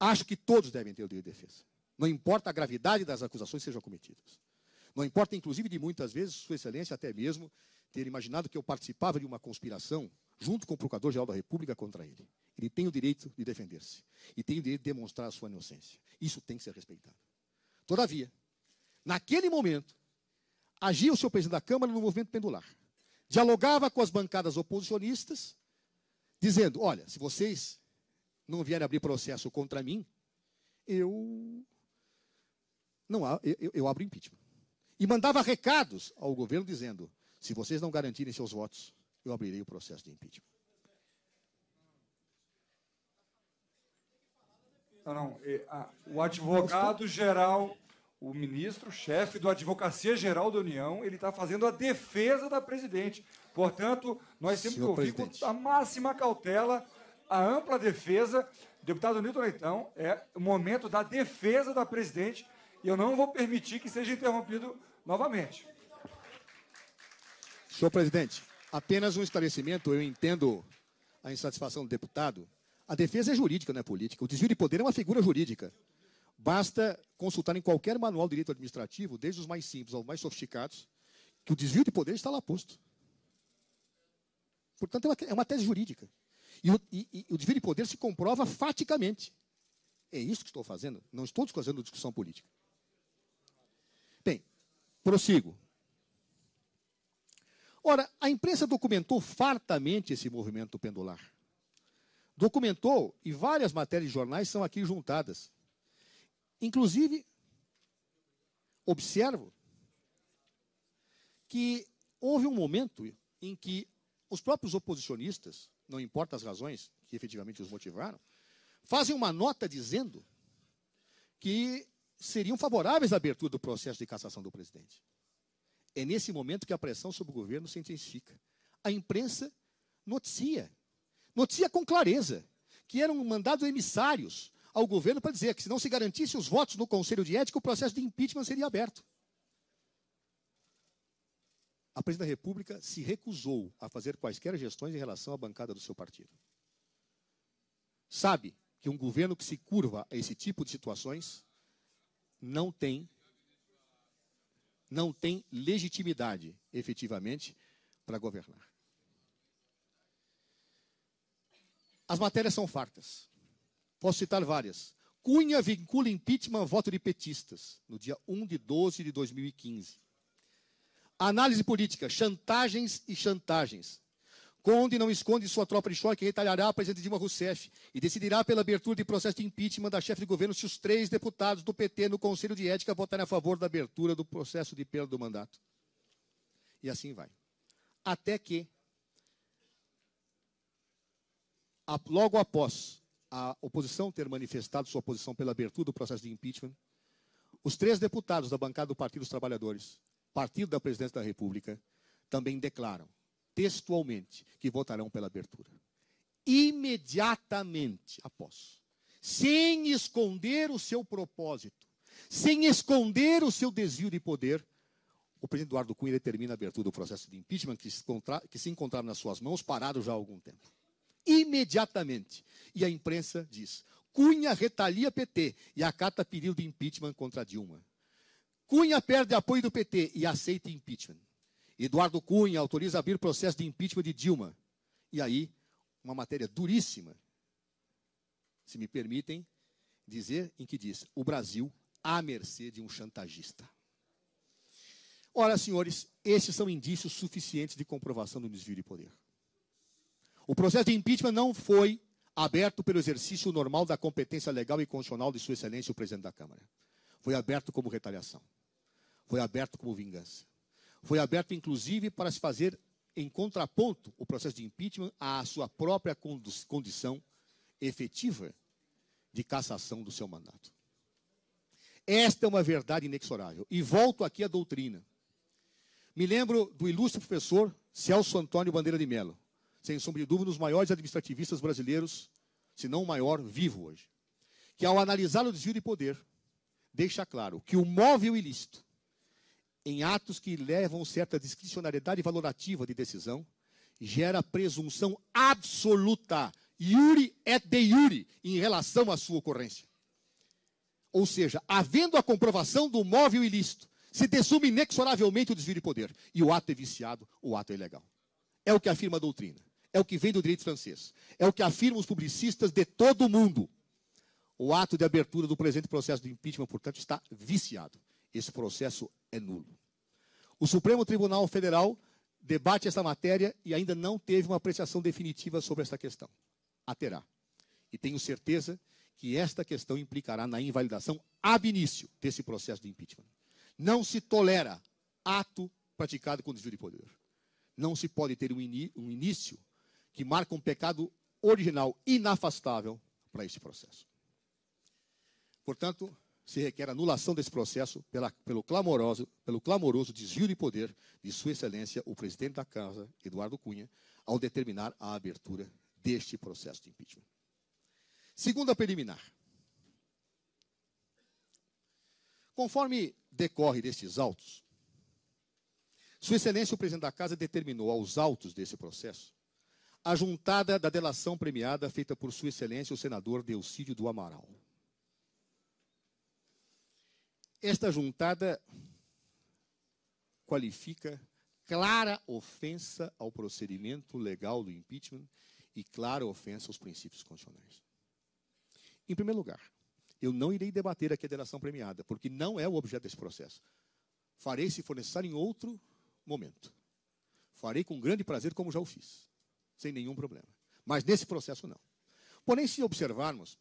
Acho que todos devem ter o direito de defesa. Não importa a gravidade das acusações que sejam cometidas. Não importa, inclusive, de muitas vezes, Sua Excelência até mesmo ter imaginado que eu participava de uma conspiração junto com o Procurador-Geral da República contra ele. Ele tem o direito de defender-se e tem o direito de demonstrar a sua inocência. Isso tem que ser respeitado. Todavia, naquele momento, agia o senhor presidente da Câmara no movimento pendular. Dialogava com as bancadas oposicionistas, dizendo, olha, se vocês não vierem abrir processo contra mim, eu abro impeachment. E mandava recados ao governo dizendo, se vocês não garantirem seus votos, eu abrirei o processo de impeachment. O advogado-geral, o ministro, chefe da Advocacia-Geral da União, ele está fazendo a defesa da presidente. Portanto, nós temos que ouvir com a máxima cautela, a ampla defesa. Deputado Newton Leitão, é o momento da defesa da presidente e eu não vou permitir que seja interrompido novamente. Senhor presidente, apenas um esclarecimento, eu entendo a insatisfação do deputado. A defesa é jurídica, não é política. O desvio de poder é uma figura jurídica. Basta consultar em qualquer manual de direito administrativo, desde os mais simples aos mais sofisticados, que o desvio de poder está lá posto. Portanto, é uma tese jurídica. E o desvio de poder se comprova faticamente. É isso que estou fazendo. Não estou fazendo discussão política. Bem, prossigo. Ora, a imprensa documentou fartamente esse movimento pendular. Documentou, e várias matérias de jornais são aqui juntadas. Inclusive, observo que houve um momento em que os próprios oposicionistas, não importa as razões que efetivamente os motivaram, fazem uma nota dizendo que seriam favoráveis à abertura do processo de cassação do presidente. É nesse momento que a pressão sobre o governo se intensifica. A imprensa noticia com clareza que eram mandados emissários ao governo para dizer que se não se garantisse os votos no Conselho de Ética, o processo de impeachment seria aberto. A presidente da República se recusou a fazer quaisquer gestões em relação à bancada do seu partido. Sabe que um governo que se curva a esse tipo de situações não tem legitimidade, efetivamente, para governar. As matérias são fartas. Posso citar várias. Cunha vincula impeachment a voto de petistas, no dia 1/12 de 2015. Análise política, chantagens e chantagens. Conde não esconde sua tropa de choque, retalhará a presidente Dilma Rousseff e decidirá pela abertura de processo de impeachment da chefe de governo se os 3 deputados do PT no Conselho de Ética votarem a favor da abertura do processo de perda do mandato. E assim vai. Até que, logo após a oposição ter manifestado sua posição pela abertura do processo de impeachment, os 3 deputados da bancada do Partido dos Trabalhadores, partido da Presidência da República, também declaram textualmente que votarão pela abertura. Imediatamente após, sem esconder o seu propósito, sem esconder o seu desvio de poder, o presidente Eduardo Cunha determina a abertura do processo de impeachment que se encontrava nas suas mãos, parado já há algum tempo. Imediatamente. E a imprensa diz, Cunha retalia PT e acata pedido de impeachment contra Dilma. Cunha perde apoio do PT e aceita impeachment. Eduardo Cunha autoriza abrir processo de impeachment de Dilma. E aí, uma matéria duríssima, se me permitem dizer, em que diz, o Brasil à mercê de um chantagista. Ora, senhores, esses são indícios suficientes de comprovação do desvio de poder. O processo de impeachment não foi aberto pelo exercício normal da competência legal e constitucional de Sua Excelência, o presidente da Câmara. Foi aberto como retaliação. Foi aberto como vingança. Foi aberto, inclusive, para se fazer, em contraponto, o processo de impeachment à sua própria condição efetiva de cassação do seu mandato. Esta é uma verdade inexorável. E volto aqui à doutrina. Me lembro do ilustre professor Celso Antônio Bandeira de Mello, sem sombra de dúvida, um dos maiores administrativistas brasileiros, se não o maior, vivo hoje, que ao analisar o desvio de poder, deixa claro que o móvel ilícito, em atos que levam certa discricionariedade valorativa de decisão, gera presunção absoluta, iure et de iure, em relação à sua ocorrência. ou seja, havendo a comprovação do móvel ilícito, se dessume inexoravelmente o desvio de poder. E o ato é viciado, o ato é ilegal. É o que afirma a doutrina. É o que vem do direito francês. É o que afirmam os publicistas de todo o mundo. O ato de abertura do presente processo de impeachment, portanto, está viciado. Esse processo é nulo. O Supremo Tribunal Federal debate essa matéria e ainda não teve uma apreciação definitiva sobre essa questão. A terá. E tenho certeza que esta questão implicará na invalidação ab início desse processo de impeachment. Não se tolera ato praticado com desvio de poder. Não se pode ter um início que marca um pecado original inafastável para este processo. Portanto, se requer anulação desse processo pelo clamoroso desvio de poder de Sua Excelência, o presidente da Casa, Eduardo Cunha, ao determinar a abertura deste processo de impeachment. Segunda preliminar. Conforme decorre destes autos, Sua Excelência, o presidente da Casa, determinou aos autos desse processo a juntada da delação premiada feita por Sua Excelência, o senador Delcídio do Amaral. Esta juntada qualifica clara ofensa ao procedimento legal do impeachment e clara ofensa aos princípios constitucionais. Em primeiro lugar, eu não irei debater aqui a delação premiada, porque não é o objeto desse processo. Farei, se for necessário, em outro momento. Farei com grande prazer, como já o fiz, sem nenhum problema. Mas nesse processo, não. Porém, se observarmos,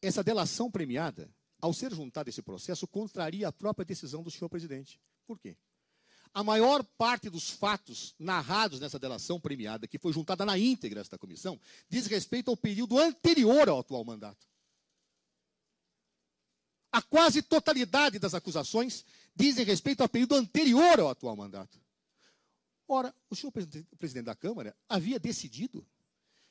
essa delação premiada, ao ser juntada a esse processo, contraria a própria decisão do senhor presidente. Por quê? A maior parte dos fatos narrados nessa delação premiada, que foi juntada na íntegra esta comissão, diz respeito ao período anterior ao atual mandato. A quase totalidade das acusações dizem respeito ao período anterior ao atual mandato. Ora, o senhor presidente da Câmara havia decidido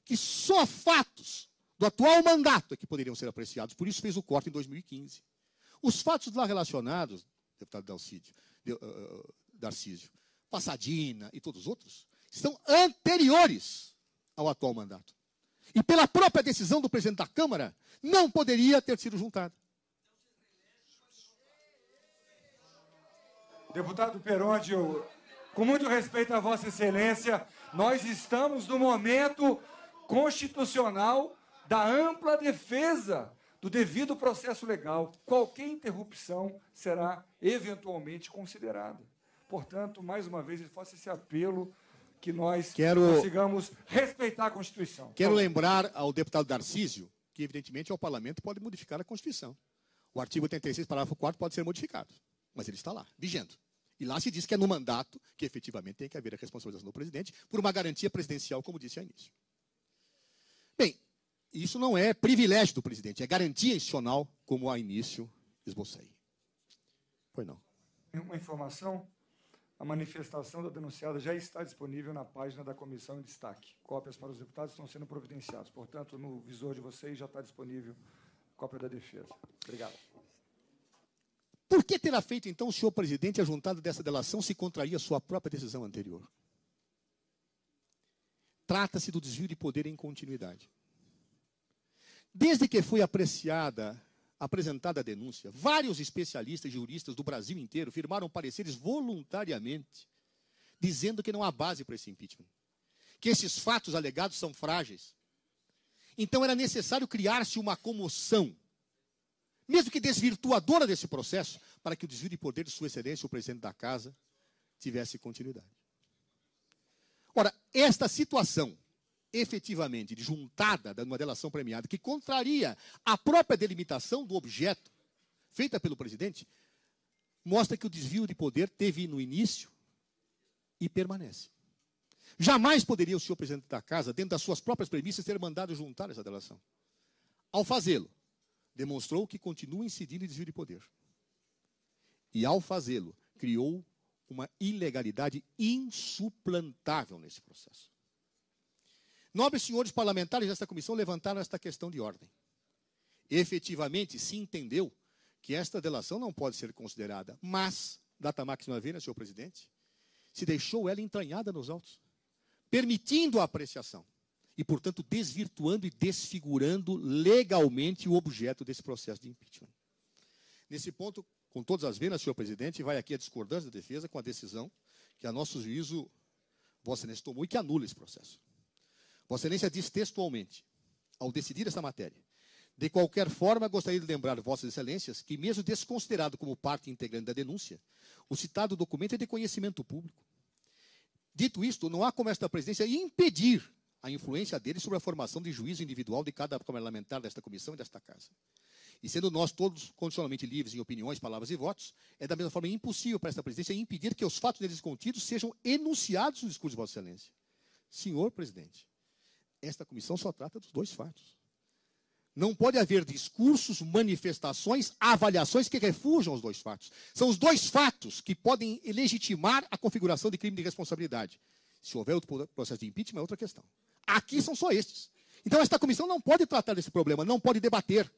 que só fatos do atual mandato é que poderiam ser apreciados, por isso fez o corte em 2015. Os fatos lá relacionados, deputado Darcísio, Passadina e todos os outros, são anteriores ao atual mandato. E pela própria decisão do presidente da Câmara, não poderia ter sido juntado. Deputado Perondi, com muito respeito a Vossa Excelência, nós estamos no momento constitucional da ampla defesa do devido processo legal. Qualquer interrupção será eventualmente considerada. Portanto, mais uma vez, faço esse apelo que nós consigamos respeitar a Constituição. Quero lembrar ao deputado Darcísio que, evidentemente, o Parlamento pode modificar a Constituição. O artigo 86, parágrafo 4º, pode ser modificado. Mas ele está lá, vigendo. E lá se diz que é no mandato que, efetivamente, tem que haver a responsabilização do presidente por uma garantia presidencial, como disse ao início. Bem, isso não é privilégio do presidente, é garantia institucional, como ao início esbocei. Pois não. Uma informação: a manifestação da denunciada já está disponível na página da comissão em destaque. Cópias para os deputados estão sendo providenciadas. Portanto, no visor de vocês já está disponível a cópia da defesa. Obrigado. Por que terá feito, então, o senhor presidente a juntada dessa delação se contraria a sua própria decisão anterior? Trata-se do desvio de poder em continuidade. Desde que foi apresentada a denúncia, vários especialistas e juristas do Brasil inteiro firmaram pareceres voluntariamente, dizendo que não há base para esse impeachment, que esses fatos alegados são frágeis. Então era necessário criar-se uma comoção, mesmo que desvirtuadora desse processo, para que o desvio de poder de Sua Excelência, o presidente da Casa, tivesse continuidade. Ora, esta situação, efetivamente, de juntada de uma delação premiada, que contraria a própria delimitação do objeto feita pelo presidente, mostra que o desvio de poder teve no início e permanece. Jamais poderia o senhor presidente da Casa, dentro das suas próprias premissas, ter mandado juntar essa delação. Ao fazê-lo, demonstrou que continua incidindo em desvio de poder. E, ao fazê-lo, criou uma ilegalidade insuplantável nesse processo. Nobres senhores parlamentares desta comissão levantaram esta questão de ordem. Efetivamente, se entendeu que esta delação não pode ser considerada, mas, data máxima venia, senhor presidente, se deixou ela entranhada nos autos, permitindo a apreciação e, portanto, desvirtuando e desfigurando legalmente o objeto desse processo de impeachment. Nesse ponto, com todas as venas, senhor presidente, vai aqui a discordância da defesa com a decisão que, a nosso juízo, Vossa Excelência tomou e que anula esse processo. Vossa Excelência diz textualmente, ao decidir essa matéria: de qualquer forma, gostaria de lembrar Vossas Excelências que, mesmo desconsiderado como parte integrante da denúncia, o citado documento é de conhecimento público. Dito isto, não há como esta presidência impedir a influência dele sobre a formação de juízo individual de cada parlamentar desta comissão e desta casa. E sendo nós todos condicionalmente livres em opiniões, palavras e votos, é da mesma forma impossível para esta presidência impedir que os fatos neles contidos sejam enunciados no discurso de Vossa Excelência. Senhor presidente, esta comissão só trata dos 2 fatos. Não pode haver discursos, manifestações, avaliações que refujam os 2 fatos. São os 2 fatos que podem legitimar a configuração de crime de responsabilidade. Se houver outro processo de impeachment, é outra questão. Aqui são só estes. Então, esta comissão não pode tratar desse problema, não pode debater.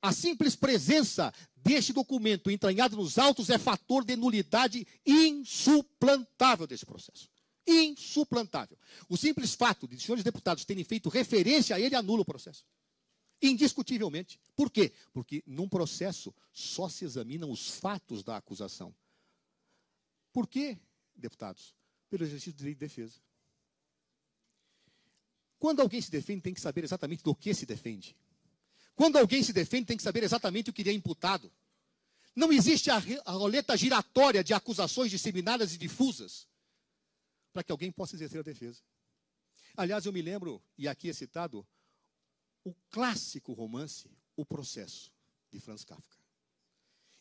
A simples presença deste documento entranhado nos autos é fator de nulidade insuplantável desse processo. Insuplantável. O simples fato de os senhores deputados terem feito referência a ele anula o processo. Indiscutivelmente. Por quê? Porque num processo só se examinam os fatos da acusação. Por quê, deputados? Pelo exercício do direito de defesa. Quando alguém se defende, tem que saber exatamente do que se defende. Quando alguém se defende, tem que saber exatamente o que lhe é imputado. Não existe a roleta giratória de acusações disseminadas e difusas para que alguém possa exercer a defesa. Aliás, eu me lembro, e aqui é citado, o clássico romance O Processo, de Franz Kafka,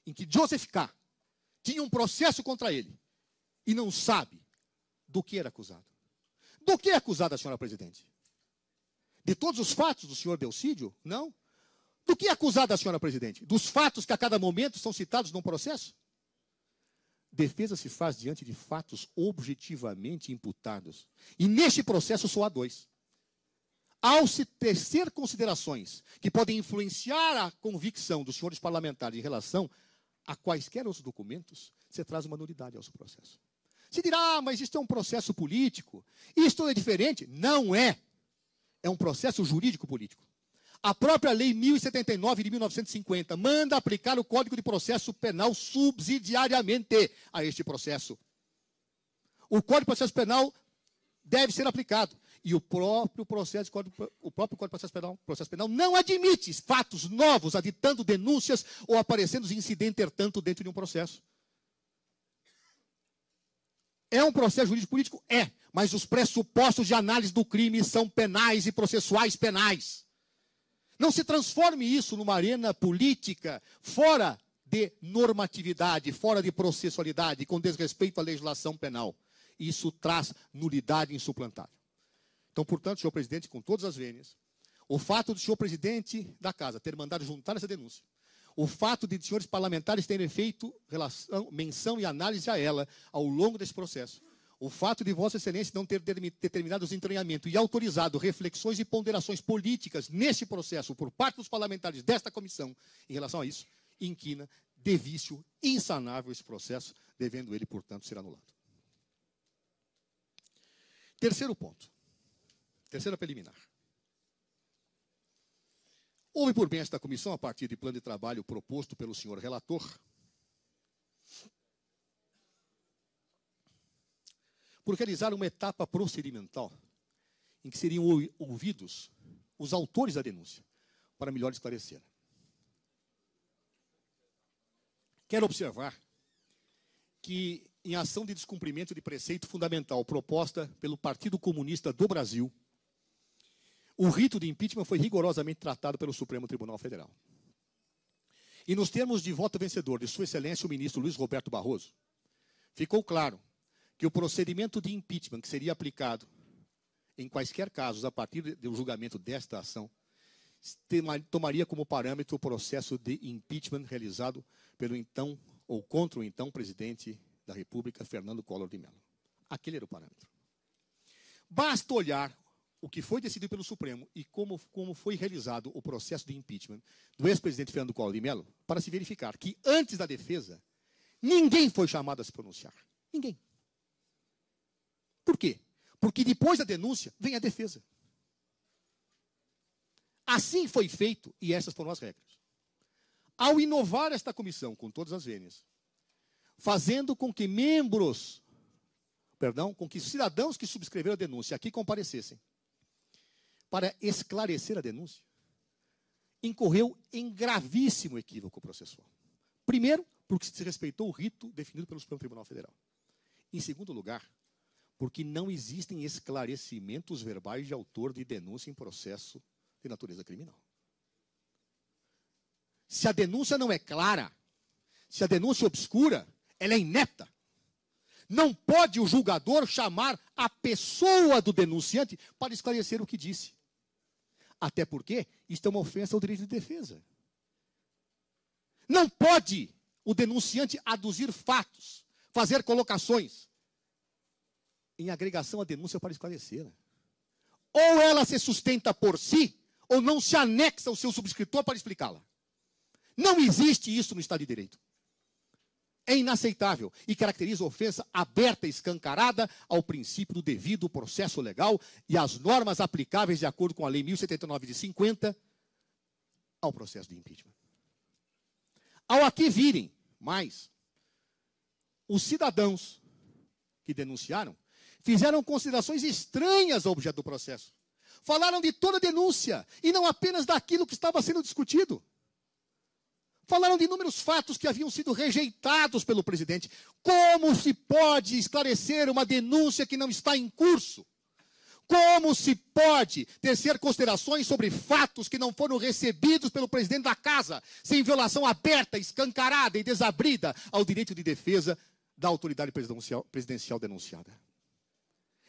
em que Joseph K. tinha um processo contra ele e não sabe do que era acusado. Do que é acusada a senhora presidente? De todos os fatos do senhor Delcídio? Não. Do que é acusada a senhora presidente? Dos fatos que a cada momento são citados num processo? Defesa se faz diante de fatos objetivamente imputados. E neste processo só há 2. Ao se tecer considerações que podem influenciar a convicção dos senhores parlamentares em relação a quaisquer outros documentos, você traz uma nulidade ao seu processo. Se dirá, mas isto é um processo político, isto é diferente. Não é. É um processo jurídico-político. A própria Lei 1079 de 1950 manda aplicar o Código de Processo Penal subsidiariamente a este processo. O Código de Processo Penal deve ser aplicado. E o próprio Código de Processo Penal não admite fatos novos, aditando denúncias ou aparecendo incidente, intertanto, dentro de um processo. É um processo jurídico-político? É. Mas os pressupostos de análise do crime são penais e processuais penais. Não se transforme isso numa arena política fora de normatividade, fora de processualidade, com desrespeito à legislação penal. Isso traz nulidade insuplantável. Então, portanto, senhor presidente, com todas as vênias, o fato do senhor presidente da casa ter mandado juntar essa denúncia, o fato de senhores parlamentares terem feito menção e análise a ela ao longo desse processo, o fato de Vossa Excelência não ter determinado os entranhamentos e autorizado reflexões e ponderações políticas nesse processo por parte dos parlamentares desta comissão em relação a isso, inquina de vício insanável esse processo, devendo ele, portanto, ser anulado. Terceiro ponto. Terceira preliminar. Houve por bem esta comissão, a partir de plano de trabalho proposto pelo senhor relator, por realizar uma etapa procedimental em que seriam ouvidos os autores da denúncia, para melhor esclarecer. Quero observar que, em ação de descumprimento de preceito fundamental proposta pelo Partido Comunista do Brasil, o rito de impeachment foi rigorosamente tratado pelo Supremo Tribunal Federal. E nos termos de voto vencedor de Sua Excelência o ministro Luiz Roberto Barroso, ficou claro que o procedimento de impeachment que seria aplicado em quaisquer casos a partir do julgamento desta ação tomaria como parâmetro o processo de impeachment realizado pelo então ou contra o então presidente da República, Fernando Collor de Mello. Aquele era o parâmetro. Basta olhar o que foi decidido pelo Supremo e como foi realizado o processo de impeachment do ex-presidente Fernando Collor de Mello para se verificar que, antes da defesa, ninguém foi chamado a se pronunciar. Ninguém. Por quê? Porque depois da denúncia vem a defesa. Assim foi feito e essas foram as regras. Ao inovar esta comissão com todas as vênias, fazendo com que com que cidadãos que subscreveram a denúncia aqui comparecessem para esclarecer a denúncia, incorreu em gravíssimo equívoco processual. Primeiro, porque se respeitou o rito definido pelo Supremo Tribunal Federal. Em segundo lugar, porque não existem esclarecimentos verbais de autor de denúncia em processo de natureza criminal. Se a denúncia não é clara, se a denúncia é obscura, ela é inepta. Não pode o julgador chamar a pessoa do denunciante para esclarecer o que disse. Até porque isto é uma ofensa ao direito de defesa. Não pode o denunciante aduzir fatos, fazer colocações em agregação à denúncia para esclarecê-la. Ou ela se sustenta por si, ou não se anexa ao seu subscritor para explicá-la. Não existe isso no Estado de Direito. É inaceitável e caracteriza ofensa aberta e escancarada ao princípio do devido processo legal e às normas aplicáveis de acordo com a Lei 1079 de 50 ao processo de impeachment. Ao aqui virem mais, os cidadãos que denunciaram fizeram considerações estranhas ao objeto do processo. Falaram de toda a denúncia e não apenas daquilo que estava sendo discutido. Falaram de inúmeros fatos que haviam sido rejeitados pelo presidente. Como se pode esclarecer uma denúncia que não está em curso? Como se pode tecer considerações sobre fatos que não foram recebidos pelo presidente da casa, sem violação aberta, escancarada e desabrida ao direito de defesa da autoridade presidencial denunciada?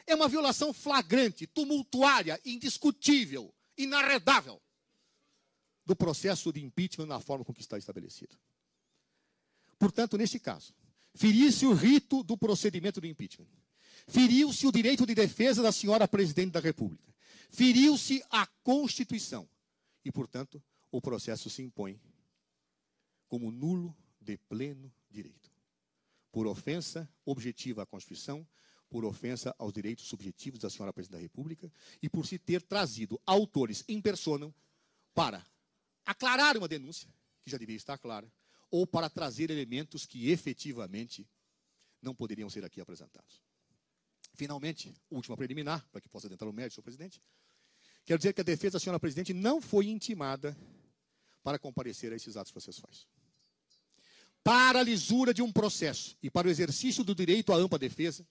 É uma violação flagrante, tumultuária, indiscutível, inarredável do processo de impeachment na forma com que está estabelecido. Portanto, neste caso, feriu-se o rito do procedimento do impeachment. Feriu-se o direito de defesa da senhora presidente da República. Feriu-se a Constituição. E, portanto, o processo se impõe como nulo de pleno direito. Por ofensa objetiva à Constituição, por ofensa aos direitos subjetivos da senhora presidente da República e por se ter trazido autores in personam para aclarar uma denúncia, que já devia estar clara, ou para trazer elementos que efetivamente não poderiam ser aqui apresentados. Finalmente, última preliminar, para que possa adentrar o mérito, senhor presidente, quero dizer que a defesa da senhora presidente não foi intimada para comparecer a esses atos processuais. Para a lisura de um processo e para o exercício do direito à ampla defesa,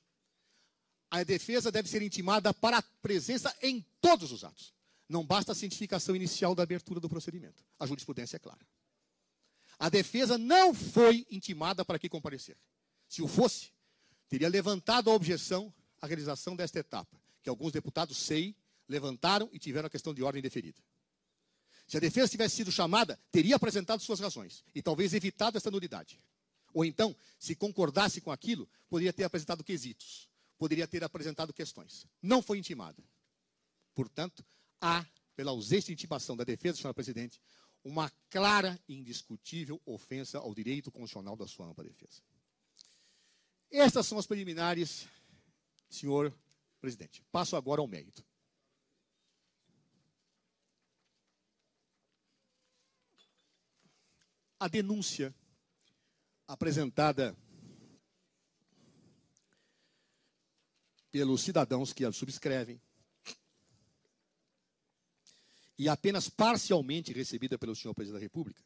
a defesa deve ser intimada para a presença em todos os atos. Não basta a cientificação inicial da abertura do procedimento. A jurisprudência é clara. A defesa não foi intimada para que comparecer. Se o fosse, teria levantado a objeção à realização desta etapa, que alguns deputados levantaram e tiveram a questão de ordem deferida. Se a defesa tivesse sido chamada, teria apresentado suas razões e talvez evitado essa nulidade. Ou então, se concordasse com aquilo, poderia ter apresentado quesitos, poderia ter apresentado questões. Não foi intimada. Portanto, há, pela ausência de intimação da defesa, senhora presidente, uma clara e indiscutível ofensa ao direito constitucional da sua ampla defesa. Estas são as preliminares, senhor presidente. Passo agora ao mérito. A denúncia apresentada pelos cidadãos que a subscrevem e apenas parcialmente recebida pelo senhor presidente da República,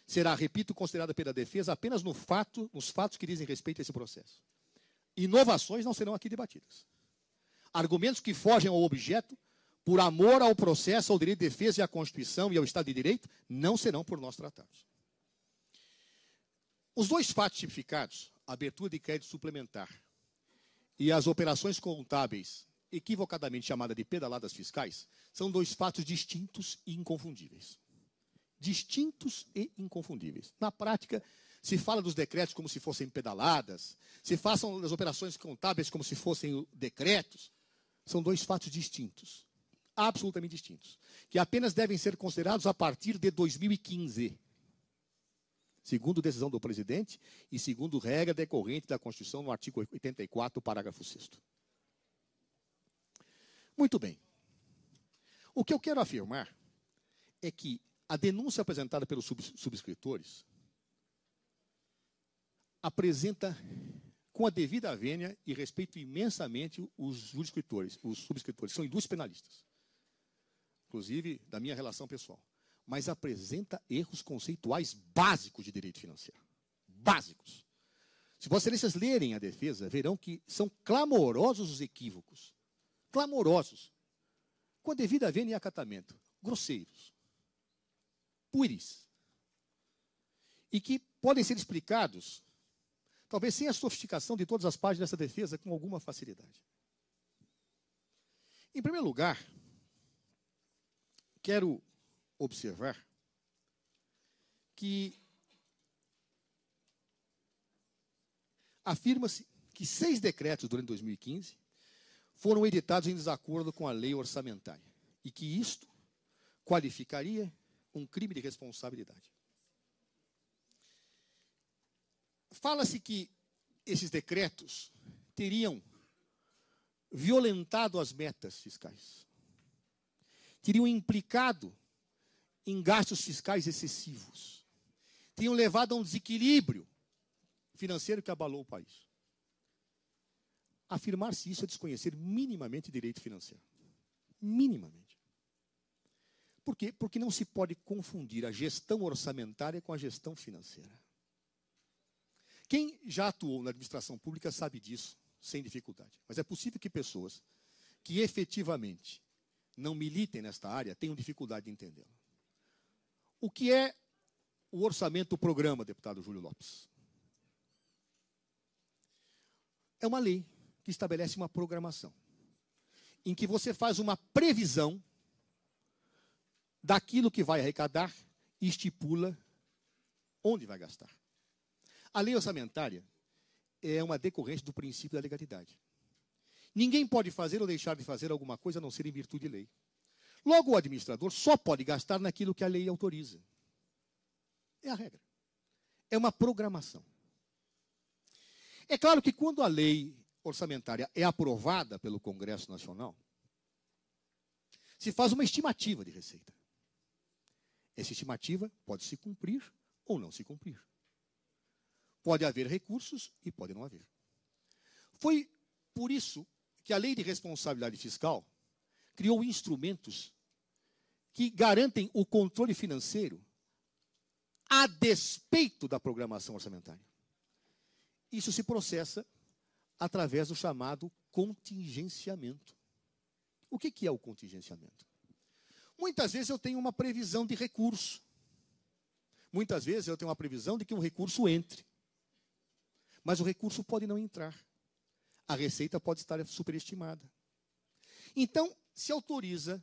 será, repito, considerada pela defesa apenas nos fatos que dizem respeito a esse processo. Inovações não serão aqui debatidas. Argumentos que fogem ao objeto, por amor ao processo, ao direito de defesa e à Constituição e ao Estado de Direito, não serão por nós tratados. Os dois fatos tipificados, a abertura de crédito suplementar e as operações contábeis equivocadamente chamada de pedaladas fiscais, são dois fatos distintos e inconfundíveis. Distintos e inconfundíveis. Na prática, se fala dos decretos como se fossem pedaladas, se façam das operações contábeis como se fossem decretos. São dois fatos distintos, absolutamente distintos, que apenas devem ser considerados a partir de 2015, segundo decisão do presidente e segundo regra decorrente da Constituição no artigo 84, parágrafo 6º. Muito bem. O que eu quero afirmar é que a denúncia apresentada pelos subscritores apresenta com a devida vênia e respeito imensamente os subscritores, são indústrias penalistas, inclusive da minha relação pessoal, mas apresenta erros conceituais básicos de direito financeiro. Básicos. Se Vossas Excelências lerem a defesa, verão que são clamorosos os equívocos. Clamorosos. Com a devida vênia e acatamento. Grosseiros. Pueris. E que podem ser explicados, talvez sem a sofisticação de todas as páginas dessa defesa, com alguma facilidade. Em primeiro lugar, quero observar que afirma-se que 6 decretos durante 2015 foram editados em desacordo com a lei orçamentária e que isto qualificaria um crime de responsabilidade. Fala-se que esses decretos teriam violentado as metas fiscais, teriam implicado em gastos fiscais excessivos, teriam levado a um desequilíbrio financeiro que abalou o país. Afirmar-se isso é desconhecer minimamente direito financeiro. Minimamente. Por quê? Porque não se pode confundir a gestão orçamentária com a gestão financeira. Quem já atuou na administração pública sabe disso, sem dificuldade. Mas é possível que pessoas que efetivamente não militem nesta área tenham dificuldade de entendê-la. O que é o orçamento do programa, deputado Júlio Lopes? É uma lei que estabelece uma programação, em que você faz uma previsão daquilo que vai arrecadar e estipula onde vai gastar. A lei orçamentária é uma decorrência do princípio da legalidade. Ninguém pode fazer ou deixar de fazer alguma coisa a não ser em virtude de lei. Logo, o administrador só pode gastar naquilo que a lei autoriza. É a regra. É uma programação. É claro que quando a lei orçamentária é aprovada pelo Congresso Nacional, se faz uma estimativa de receita. Essa estimativa pode se cumprir ou não se cumprir. Pode haver recursos e pode não haver. Foi por isso que a Lei de Responsabilidade Fiscal criou instrumentos que garantem o controle financeiro a despeito da programação orçamentária. Isso se processa através do chamado contingenciamento. O que é o contingenciamento? Muitas vezes eu tenho uma previsão de recurso. Muitas vezes eu tenho uma previsão de que um recurso entre. Mas o recurso pode não entrar. A receita pode estar superestimada. Então, se autoriza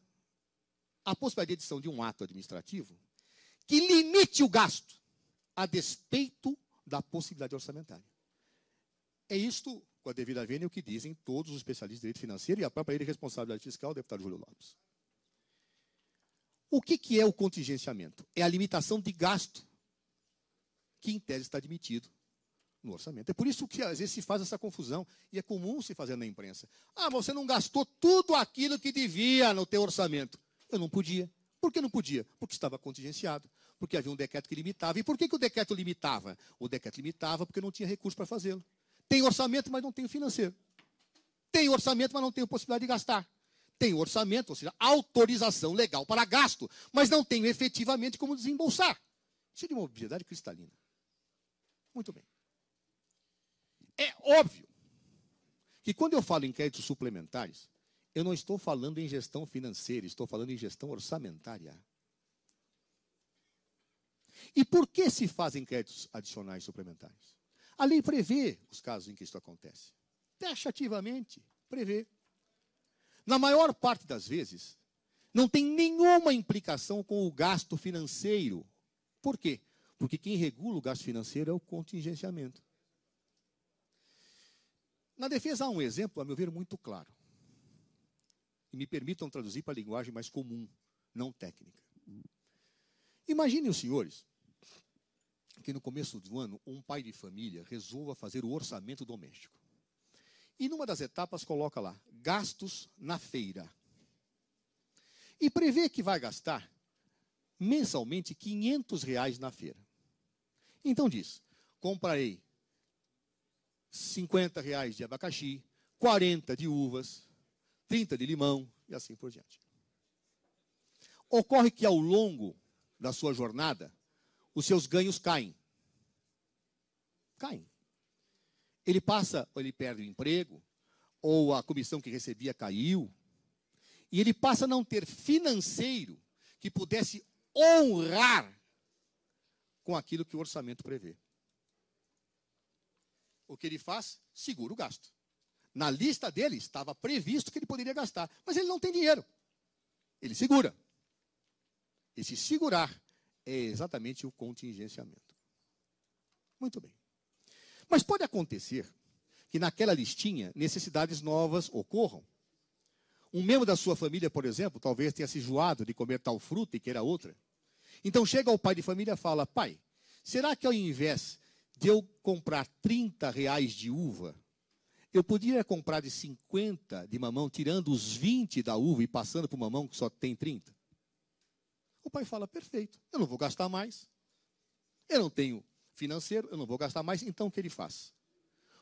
a possibilidade de edição de um ato administrativo que limite o gasto a despeito da possibilidade orçamentária. É isto, com a devida vênia, o que dizem todos os especialistas de direito financeiro e a própria lei de responsabilidade fiscal, o deputado Júlio Lopes. O que é o contingenciamento? É a limitação de gasto que, em tese, está admitido no orçamento. É por isso que, às vezes, se faz essa confusão, e é comum se fazer na imprensa. Ah, você não gastou tudo aquilo que devia no teu orçamento. Eu não podia. Por que não podia? Porque estava contingenciado. Porque havia um decreto que limitava. E por que o decreto limitava? O decreto limitava porque não tinha recurso para fazê-lo. Tem orçamento, mas não tem o financeiro. Tem orçamento, mas não tem a possibilidade de gastar. Tem orçamento, ou seja, autorização legal para gasto, mas não tenho efetivamente como desembolsar. Isso é de uma obviedade cristalina. Muito bem. É óbvio que quando eu falo em créditos suplementares, eu não estou falando em gestão financeira, estou falando em gestão orçamentária. E por que se fazem créditos adicionais suplementares? A lei prevê os casos em que isso acontece. Taxativamente, prevê. Na maior parte das vezes, não tem nenhuma implicação com o gasto financeiro. Por quê? Porque quem regula o gasto financeiro é o contingenciamento. Na defesa há um exemplo, a meu ver, muito claro. E me permitam traduzir para a linguagem mais comum, não técnica. Imaginem os senhores que no começo do ano, um pai de família resolva fazer o orçamento doméstico. E numa das etapas coloca lá, gastos na feira. E prevê que vai gastar mensalmente R$ 500 na feira. Então diz, comprarei R$ 50 de abacaxi, 40 de uvas, 30 de limão e assim por diante. Ocorre que ao longo da sua jornada, os seus ganhos caem. Caem. Ele passa, ou ele perde o emprego, ou a comissão que recebia caiu, e ele passa a não ter financeiro que pudesse honrar com aquilo que o orçamento prevê. O que ele faz? Segura o gasto. Na lista dele estava previsto que ele poderia gastar, mas ele não tem dinheiro. Ele segura. Esse segurar é exatamente o contingenciamento. Muito bem. Mas pode acontecer que naquela listinha necessidades novas ocorram. Um membro da sua família, por exemplo, talvez tenha se enjoado de comer tal fruta e queira outra. Então chega ao pai de família e fala, pai, será que ao invés de eu comprar R$ 30 de uva, eu poderia comprar de 50 de mamão, tirando os 20 da uva e passando para o mamão que só tem 30? O pai fala, perfeito, eu não vou gastar mais, eu não tenho financeiro, eu não vou gastar mais, então o que ele faz?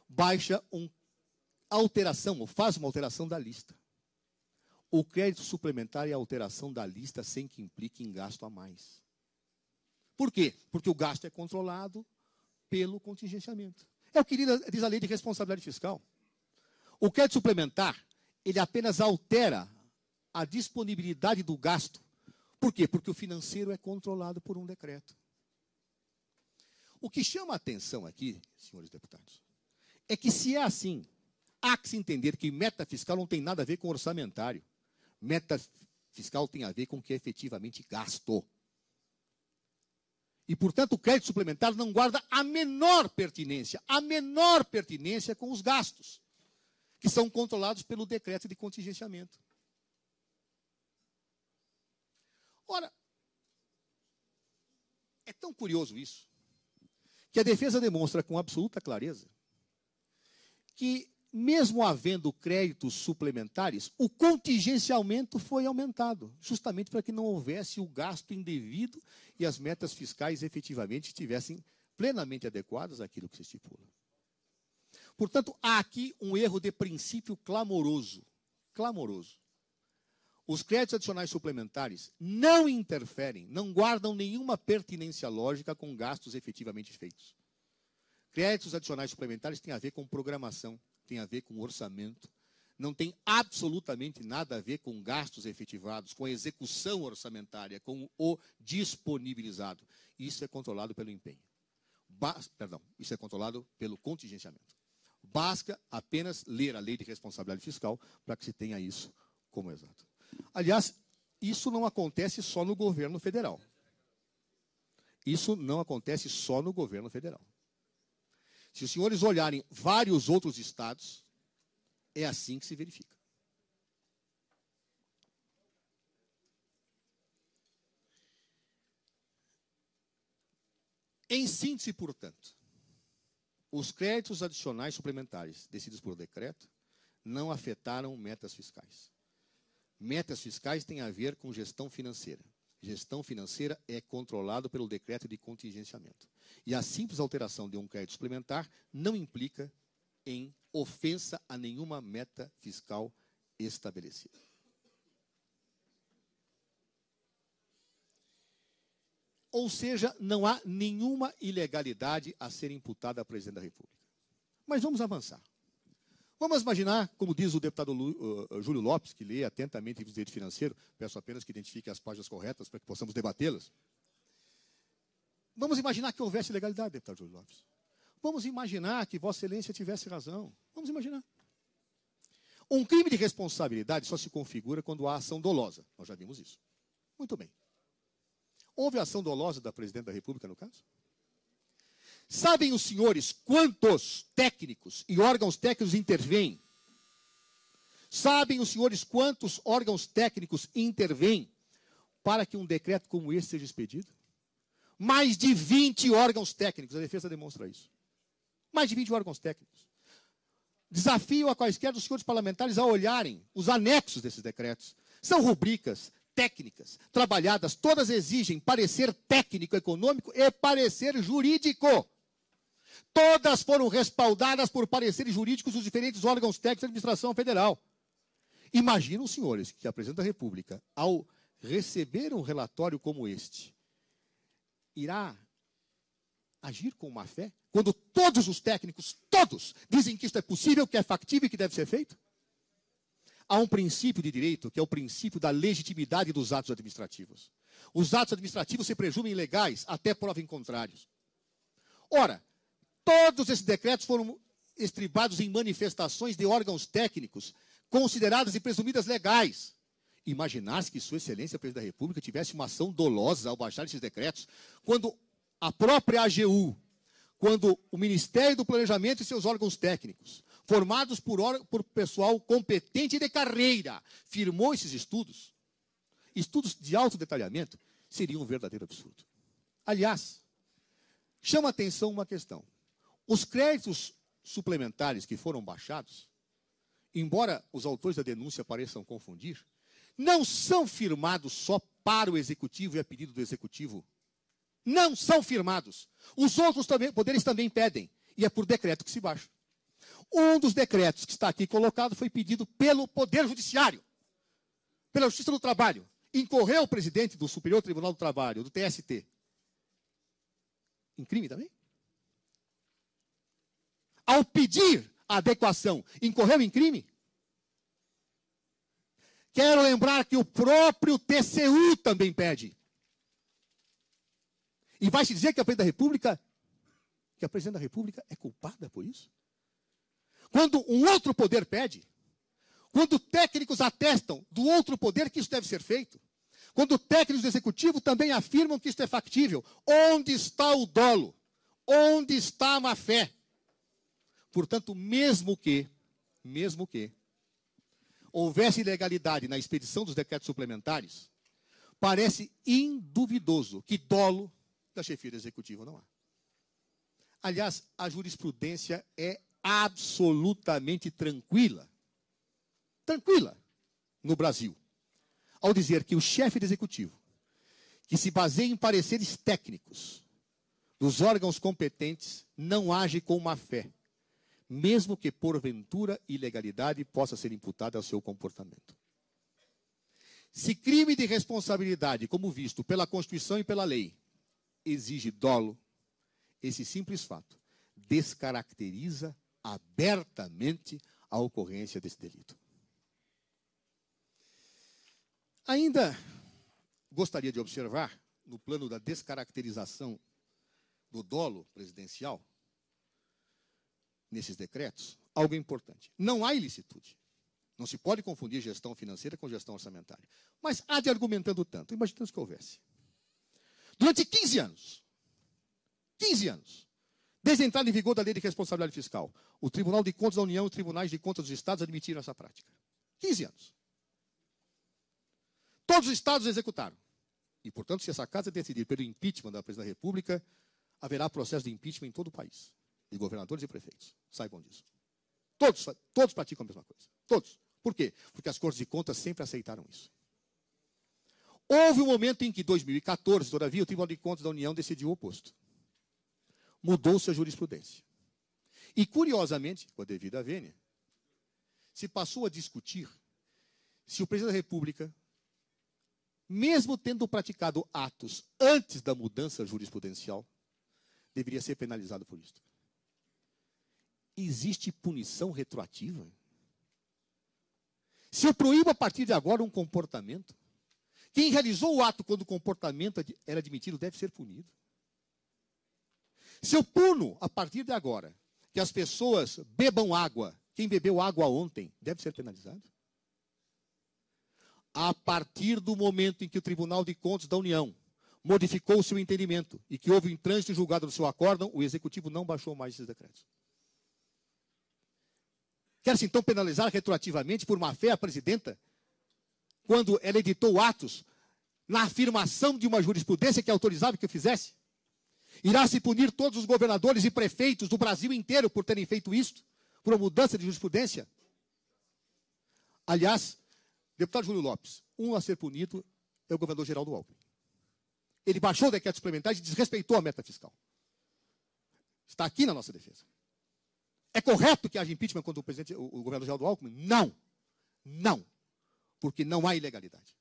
Baixa uma alteração, ou faz uma alteração da lista. O crédito suplementar é a alteração da lista sem que implique em gasto a mais. Por quê? Porque o gasto é controlado pelo contingenciamento. É o que diz a lei de responsabilidade fiscal. O crédito suplementar, ele apenas altera a disponibilidade do gasto. Por quê? Porque o financeiro é controlado por um decreto. O que chama a atenção aqui, senhores deputados, é que se é assim, há que se entender que meta fiscal não tem nada a ver com orçamentário. Meta fiscal tem a ver com o que é efetivamente gasto. E, portanto, o crédito suplementar não guarda a menor pertinência com os gastos, que são controlados pelo decreto de contingenciamento. Ora, é tão curioso isso, que a defesa demonstra com absoluta clareza que, mesmo havendo créditos suplementares, o contingenciamento foi aumentado, justamente para que não houvesse o gasto indevido e as metas fiscais efetivamente estivessem plenamente adequadas àquilo que se estipula. Portanto, há aqui um erro de princípio clamoroso. Clamoroso. Os créditos adicionais suplementares não interferem, não guardam nenhuma pertinência lógica com gastos efetivamente feitos. Créditos adicionais suplementares têm a ver com programação, tem a ver com orçamento, não tem absolutamente nada a ver com gastos efetivados, com a execução orçamentária, com o disponibilizado. Isso é controlado pelo empenho. Isso é controlado pelo contingenciamento. Basta apenas ler a lei de responsabilidade fiscal para que se tenha isso como exato. Aliás, isso não acontece só no governo federal. Isso não acontece só no governo federal. Se os senhores olharem vários outros estados, é assim que se verifica. Em síntese, portanto, os créditos adicionais suplementares decididos por decreto não afetaram metas fiscais. Metas fiscais têm a ver com gestão financeira. Gestão financeira é controlado pelo decreto de contingenciamento. E a simples alteração de um crédito suplementar não implica em ofensa a nenhuma meta fiscal estabelecida. Ou seja, não há nenhuma ilegalidade a ser imputada ao presidente da República. Mas vamos avançar. Vamos imaginar, como diz o deputado Júlio Lopes, que lê atentamente o direito financeiro, peço apenas que identifique as páginas corretas para que possamos debatê-las. Vamos imaginar que houvesse ilegalidade, deputado Júlio Lopes. Vamos imaginar que Vossa Excelência tivesse razão. Vamos imaginar. Um crime de responsabilidade só se configura quando há ação dolosa. Nós já vimos isso. Muito bem. Houve ação dolosa da Presidente da República, no caso? Sabem os senhores quantos técnicos e órgãos técnicos intervêm? Sabem os senhores quantos órgãos técnicos intervêm para que um decreto como esse seja expedido? Mais de 20 órgãos técnicos, a defesa demonstra isso. Mais de 20 órgãos técnicos. Desafio a quaisquer dos senhores parlamentares a olharem os anexos desses decretos. São rubricas técnicas trabalhadas, todas exigem parecer técnico econômico e parecer jurídico. Todas foram respaldadas por pareceres jurídicos dos diferentes órgãos técnicos da administração federal. Imaginam, senhores, que a Presidente da República, ao receber um relatório como este, irá agir com má fé? Quando todos os técnicos, todos, dizem que isto é possível, que é factível e que deve ser feito? Há um princípio de direito, que é o princípio da legitimidade dos atos administrativos. Os atos administrativos se presumem legais até prova em contrário. Ora, todos esses decretos foram estribados em manifestações de órgãos técnicos consideradas e presumidas legais. Imaginar-se que Sua Excelência, o Presidente da República, tivesse uma ação dolosa ao baixar esses decretos, quando a própria AGU, quando o Ministério do Planejamento e seus órgãos técnicos, formados por pessoal competente e de carreira, firmou esses estudos de alto detalhamento, seria um verdadeiro absurdo. Aliás, chama a atenção uma questão. Os créditos suplementares que foram baixados, embora os autores da denúncia pareçam confundir, não são firmados só para o Executivo e a pedido do Executivo. Não são firmados. Os outros poderes também pedem, e é por decreto que se baixa. Um dos decretos que está aqui colocado foi pedido pelo Poder Judiciário, pela Justiça do Trabalho. Incorreu o presidente do Superior Tribunal do Trabalho, do TST, em crime também? Ao pedir a adequação, incorreu em crime? Quero lembrar que o próprio TCU também pede. E vai se dizer que a Presidente da República é culpada por isso? Quando um outro poder pede, quando técnicos atestam do outro poder que isso deve ser feito, quando técnicos do Executivo também afirmam que isso é factível, onde está o dolo? Onde está a má-fé? Portanto, mesmo que houvesse ilegalidade na expedição dos decretos suplementares, parece induvidoso que dolo da chefia do Executivo não há. Aliás, a jurisprudência é absolutamente tranquila no Brasil, ao dizer que o chefe do Executivo, que se baseia em pareceres técnicos dos órgãos competentes, não age com má fé, mesmo que porventura ilegalidade possa ser imputada ao seu comportamento. Se crime de responsabilidade, como visto pela Constituição e pela lei, exige dolo, esse simples fato descaracteriza abertamente a ocorrência desse delito. Ainda gostaria de observar, no plano da descaracterização do dolo presidencial, nesses decretos, algo importante. Não há ilicitude. Não se pode confundir gestão financeira com gestão orçamentária. Mas há de argumentando tanto. Imaginemos que houvesse. Durante 15 anos, desde a entrada em vigor da Lei de Responsabilidade Fiscal, o Tribunal de Contas da União e os Tribunais de Contas dos Estados admitiram essa prática. 15 anos. Todos os estados executaram. E, portanto, se essa casa decidir pelo impeachment da Presidente da República, haverá processo de impeachment em todo o país. De governadores e prefeitos. Saibam disso. Todos praticam a mesma coisa. Todos. Por quê? Porque as Cortes de Contas sempre aceitaram isso. Houve um momento em que, em 2014, todavia, o Tribunal de Contas da União decidiu o oposto. Mudou-se a jurisprudência. E, curiosamente, com a devida vênia, se passou a discutir se o Presidente da República, mesmo tendo praticado atos antes da mudança jurisprudencial, deveria ser penalizado por isso. Existe punição retroativa? Se eu proíbo a partir de agora um comportamento, quem realizou o ato quando o comportamento era admitido deve ser punido. Se eu puno a partir de agora que as pessoas bebam água, quem bebeu água ontem deve ser penalizado. A partir do momento em que o Tribunal de Contas da União modificou o seu entendimento e que houve um trânsito julgado do seu acórdão, o Executivo não baixou mais esses decretos. Quer-se então penalizar retroativamente por má-fé a presidenta, quando ela editou atos na afirmação de uma jurisprudência que autorizava que eu fizesse? Irá se punir todos os governadores e prefeitos do Brasil inteiro por terem feito isto, por uma mudança de jurisprudência? Aliás, deputado Júlio Lopes, um a ser punido é o governador Geraldo Alckmin. Ele baixou o decreto suplementar e desrespeitou a meta fiscal. Está aqui na nossa defesa. É correto que haja impeachment contra o governador Geraldo Alckmin? Não. Não. Porque não há ilegalidade.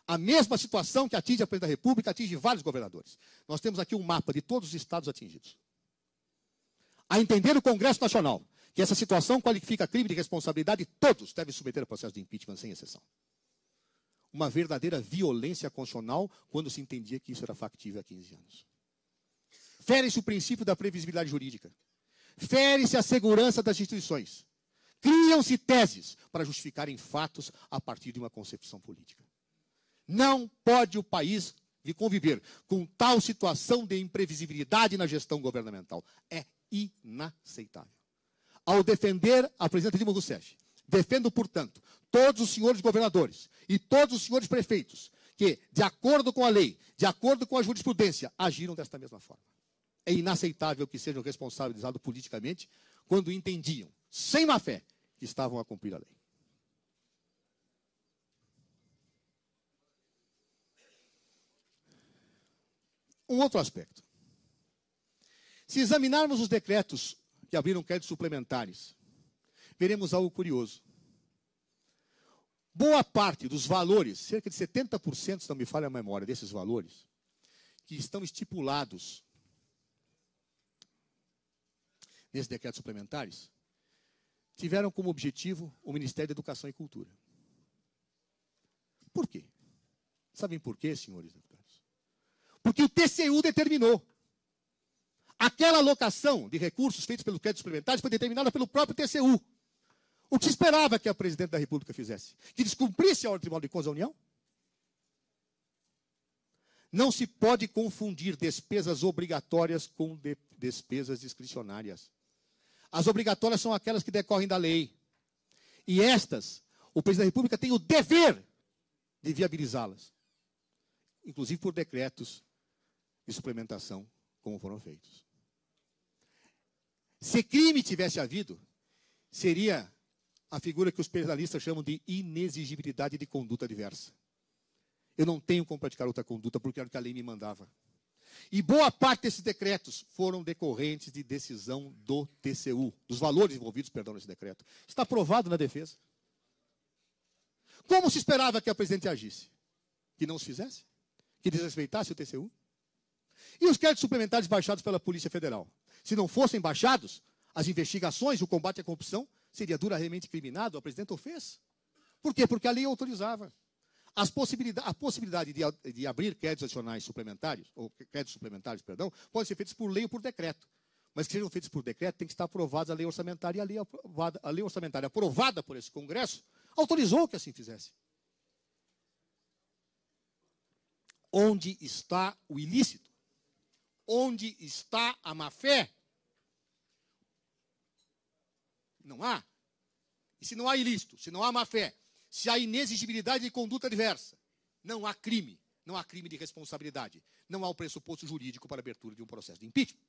A mesma situação que atinge a presidente da República atinge vários governadores. Nós temos aqui um mapa de todos os estados atingidos. A entender o Congresso Nacional que essa situação qualifica crime de responsabilidade, todos devem submeter a processo de impeachment, sem exceção. Uma verdadeira violência constitucional quando se entendia que isso era factível há 15 anos. Fere-se o princípio da previsibilidade jurídica. Fere-se a segurança das instituições. Criam-se teses para justificarem fatos a partir de uma concepção política. Não pode o país conviver com tal situação de imprevisibilidade na gestão governamental. É inaceitável. Ao defender a presidenta Dilma Rousseff, defendo, portanto, todos os senhores governadores e todos os senhores prefeitos que, de acordo com a lei, de acordo com a jurisprudência, agiram desta mesma forma. É inaceitável que sejam responsabilizados politicamente quando entendiam, sem má fé, que estavam a cumprir a lei. Um outro aspecto. Se examinarmos os decretos que abriram créditos suplementares, veremos algo curioso. Boa parte dos valores, cerca de 70%, se não me falha a memória, desses valores, que estão estipulados nesses decretos suplementares, tiveram como objetivo o Ministério da Educação e Cultura. Por quê? Sabem por quê, senhores deputados? Porque o TCU determinou. Aquela alocação de recursos feitos pelos créditos suplementares foi determinada pelo próprio TCU. O que se esperava que a presidente da República fizesse? Que descumprisse a ordem do Tribunal de Contas da União? Não se pode confundir despesas obrigatórias com despesas discricionárias. As obrigatórias são aquelas que decorrem da lei. E estas, o presidente da República tem o dever de viabilizá-las. Inclusive por decretos de suplementação, como foram feitos. Se crime tivesse havido, seria a figura que os penalistas chamam de inexigibilidade de conduta diversa. Eu não tenho como praticar outra conduta porque era o que a lei me mandava. E boa parte desses decretos foram decorrentes de decisão do TCU, dos valores envolvidos, nesse decreto. Está provado na defesa. Como se esperava que a presidente agisse? Que não se fizesse? Que desrespeitasse o TCU? E os créditos suplementares baixados pela Polícia Federal? Se não fossem baixados, as investigações, o combate à corrupção, seria duramente criminado, a presidenta o fez. Por quê? Porque a lei autorizava. A possibilidade de abrir créditos adicionais suplementares, ou créditos suplementares, perdão, podem ser feitos por lei ou por decreto. Mas que sejam feitos por decreto, tem que estar aprovados a lei orçamentária, e a lei orçamentária aprovada por esse Congresso autorizou que assim fizesse. Onde está o ilícito? Onde está a má-fé? Não há. E se não há ilícito, se não há má-fé, se há inexigibilidade de conduta diversa, não há crime. Não há crime de responsabilidade. Não há o pressuposto jurídico para a abertura de um processo de impeachment.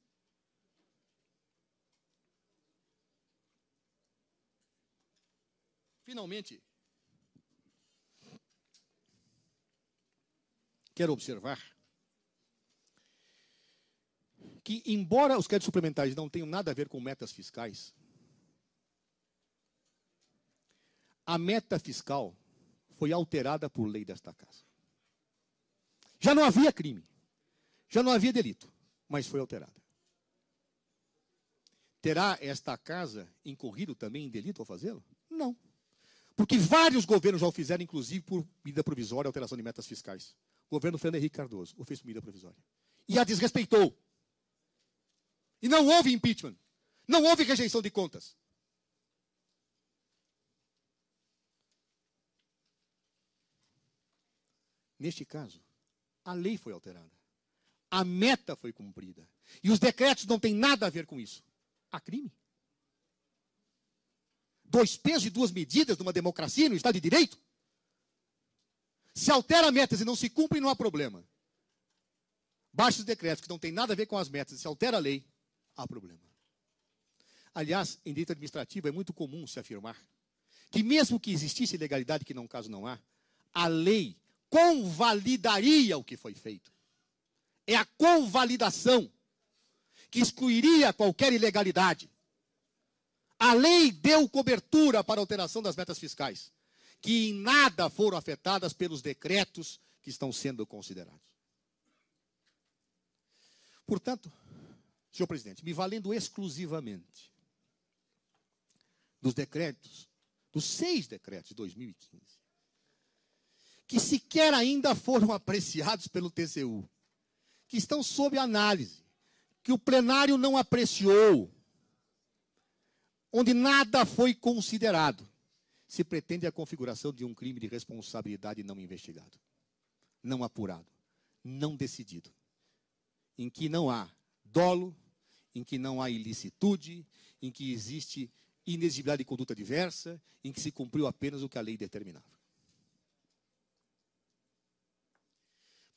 Finalmente, quero observar que, embora os créditos suplementares não tenham nada a ver com metas fiscais, a meta fiscal foi alterada por lei desta casa. Já não havia crime, já não havia delito, mas foi alterada. Terá esta casa incorrido também em delito ao fazê-lo? Não. Porque vários governos já o fizeram, inclusive por medida provisória, alteração de metas fiscais. O governo Fernando Henrique Cardoso o fez por medida provisória. E a desrespeitou. E não houve impeachment. Não houve rejeição de contas. Neste caso, a lei foi alterada. A meta foi cumprida. E os decretos não têm nada a ver com isso. Há crime. 2 pesos e 2 medidas numa democracia, no Estado de Direito? Se altera metas e não se cumpre, não há problema. Baixa os decretos que não têm nada a ver com as metas e se altera a lei, há problema. Aliás, em direito administrativo é muito comum se afirmar que mesmo que existisse ilegalidade, que no caso não há, a lei convalidaria o que foi feito. É a convalidação que excluiria qualquer ilegalidade. A lei deu cobertura para a alteração das metas fiscais, que em nada foram afetadas pelos decretos que estão sendo considerados. Portanto, senhor presidente, me valendo exclusivamente dos decretos, dos 6 decretos de 2015, que sequer ainda foram apreciados pelo TCU, que estão sob análise, que o plenário não apreciou, onde nada foi considerado, se pretende a configuração de um crime de responsabilidade não investigado, não apurado, não decidido, em que não há dolo, em que não há ilicitude, em que existe inexigibilidade de conduta diversa, em que se cumpriu apenas o que a lei determinava.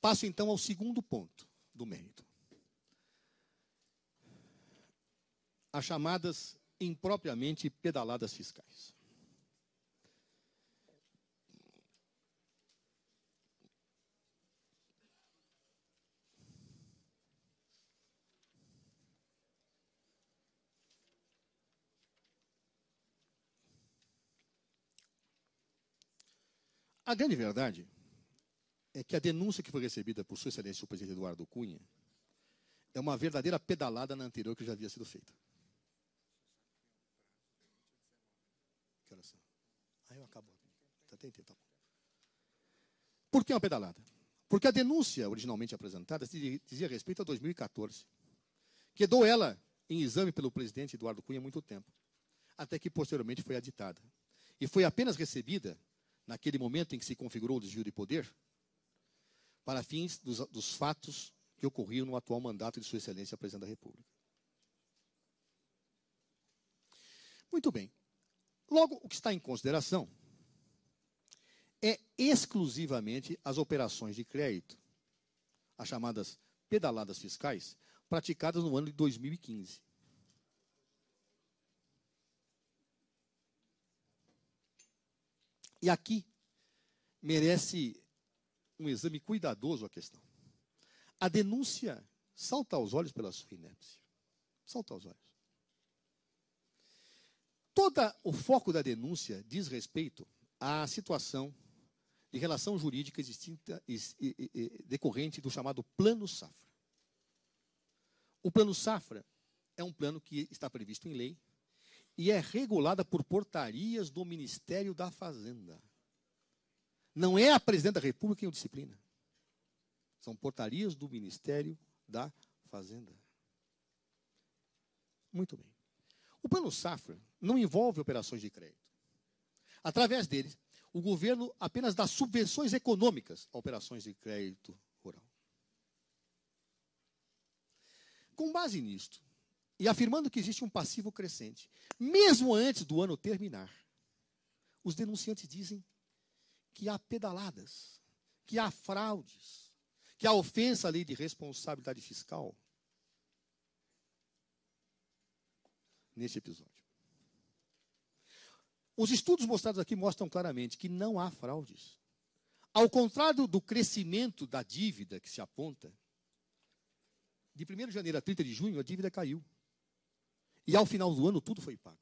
Passo então ao segundo ponto do mérito. As chamadas impropriamente pedaladas fiscais. A grande verdade é que a denúncia que foi recebida por Sua Excelência o presidente Eduardo Cunha é uma verdadeira pedalada na anterior que já havia sido feita. Que horas são? Eu acabo. Tá bom. Por que uma pedalada? Porque a denúncia originalmente apresentada dizia respeito a 2014. Quedou ela em exame pelo presidente Eduardo Cunha há muito tempo, até que posteriormente foi aditada. E foi apenas recebida naquele momento em que se configurou o desvio de poder, para fins dos fatos que ocorriam no atual mandato de Sua Excelência, Presidente da República. Muito bem. Logo, o que está em consideração é exclusivamente as operações de crédito, as chamadas pedaladas fiscais, praticadas no ano de 2015. E aqui merece um exame cuidadoso a questão. A denúncia salta aos olhos pela sua inépcia. Salta aos olhos. Todo o foco da denúncia diz respeito à situação de relação jurídica decorrente do chamado Plano Safra. O Plano Safra é um plano que está previsto em lei e é regulada por portarias do Ministério da Fazenda. Não é a Presidente da República quem o disciplina. São portarias do Ministério da Fazenda. Muito bem. O Plano Safra não envolve operações de crédito. Através dele, o governo apenas dá subvenções econômicas a operações de crédito rural. Com base nisto, e afirmando que existe um passivo crescente, mesmo antes do ano terminar, os denunciantes dizem que há pedaladas, que há fraudes, que há ofensa à lei de responsabilidade fiscal neste episódio. Os estudos mostrados aqui mostram claramente que não há fraudes. Ao contrário do crescimento da dívida que se aponta, de 1º de janeiro a 30 de junho, a dívida caiu. E ao final do ano, tudo foi pago.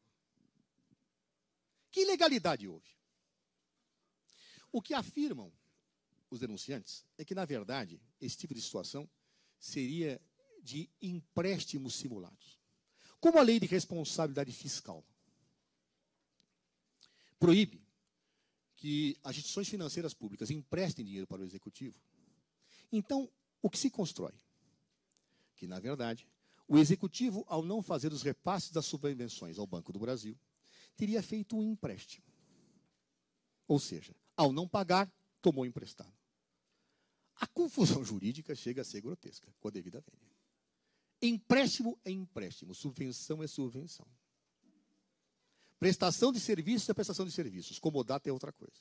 Que ilegalidade houve? O que afirmam os denunciantes é que, na verdade, esse tipo de situação seria de empréstimos simulados. Como a lei de responsabilidade fiscal proíbe que as instituições financeiras públicas emprestem dinheiro para o executivo, então, o que se constrói? Que, na verdade, o executivo, ao não fazer os repasses das subvenções ao Banco do Brasil, teria feito um empréstimo. Ou seja, ao não pagar, tomou emprestado. A confusão jurídica chega a ser grotesca, com a devida vênia. Empréstimo é empréstimo, subvenção é subvenção. Prestação de serviços é prestação de serviços, comodato é outra coisa.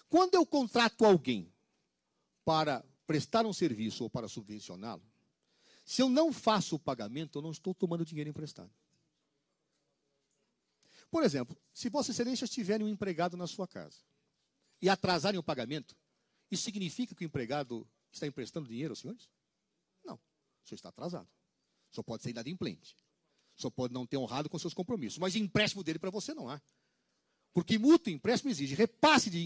Quando eu contrato alguém para prestar um serviço ou para subvencioná-lo, se eu não faço o pagamento, eu não estou tomando dinheiro emprestado. Por exemplo, se Vossa Excelência tiver um empregado na sua casa e atrasarem o pagamento, Isso significa que o empregado está emprestando dinheiro aos senhores? Não. O senhor está atrasado. O senhor pode ser inadimplente. O senhor pode não ter honrado com seus compromissos. Mas empréstimo dele para você não há. Porque mútuo empréstimo exige repasse de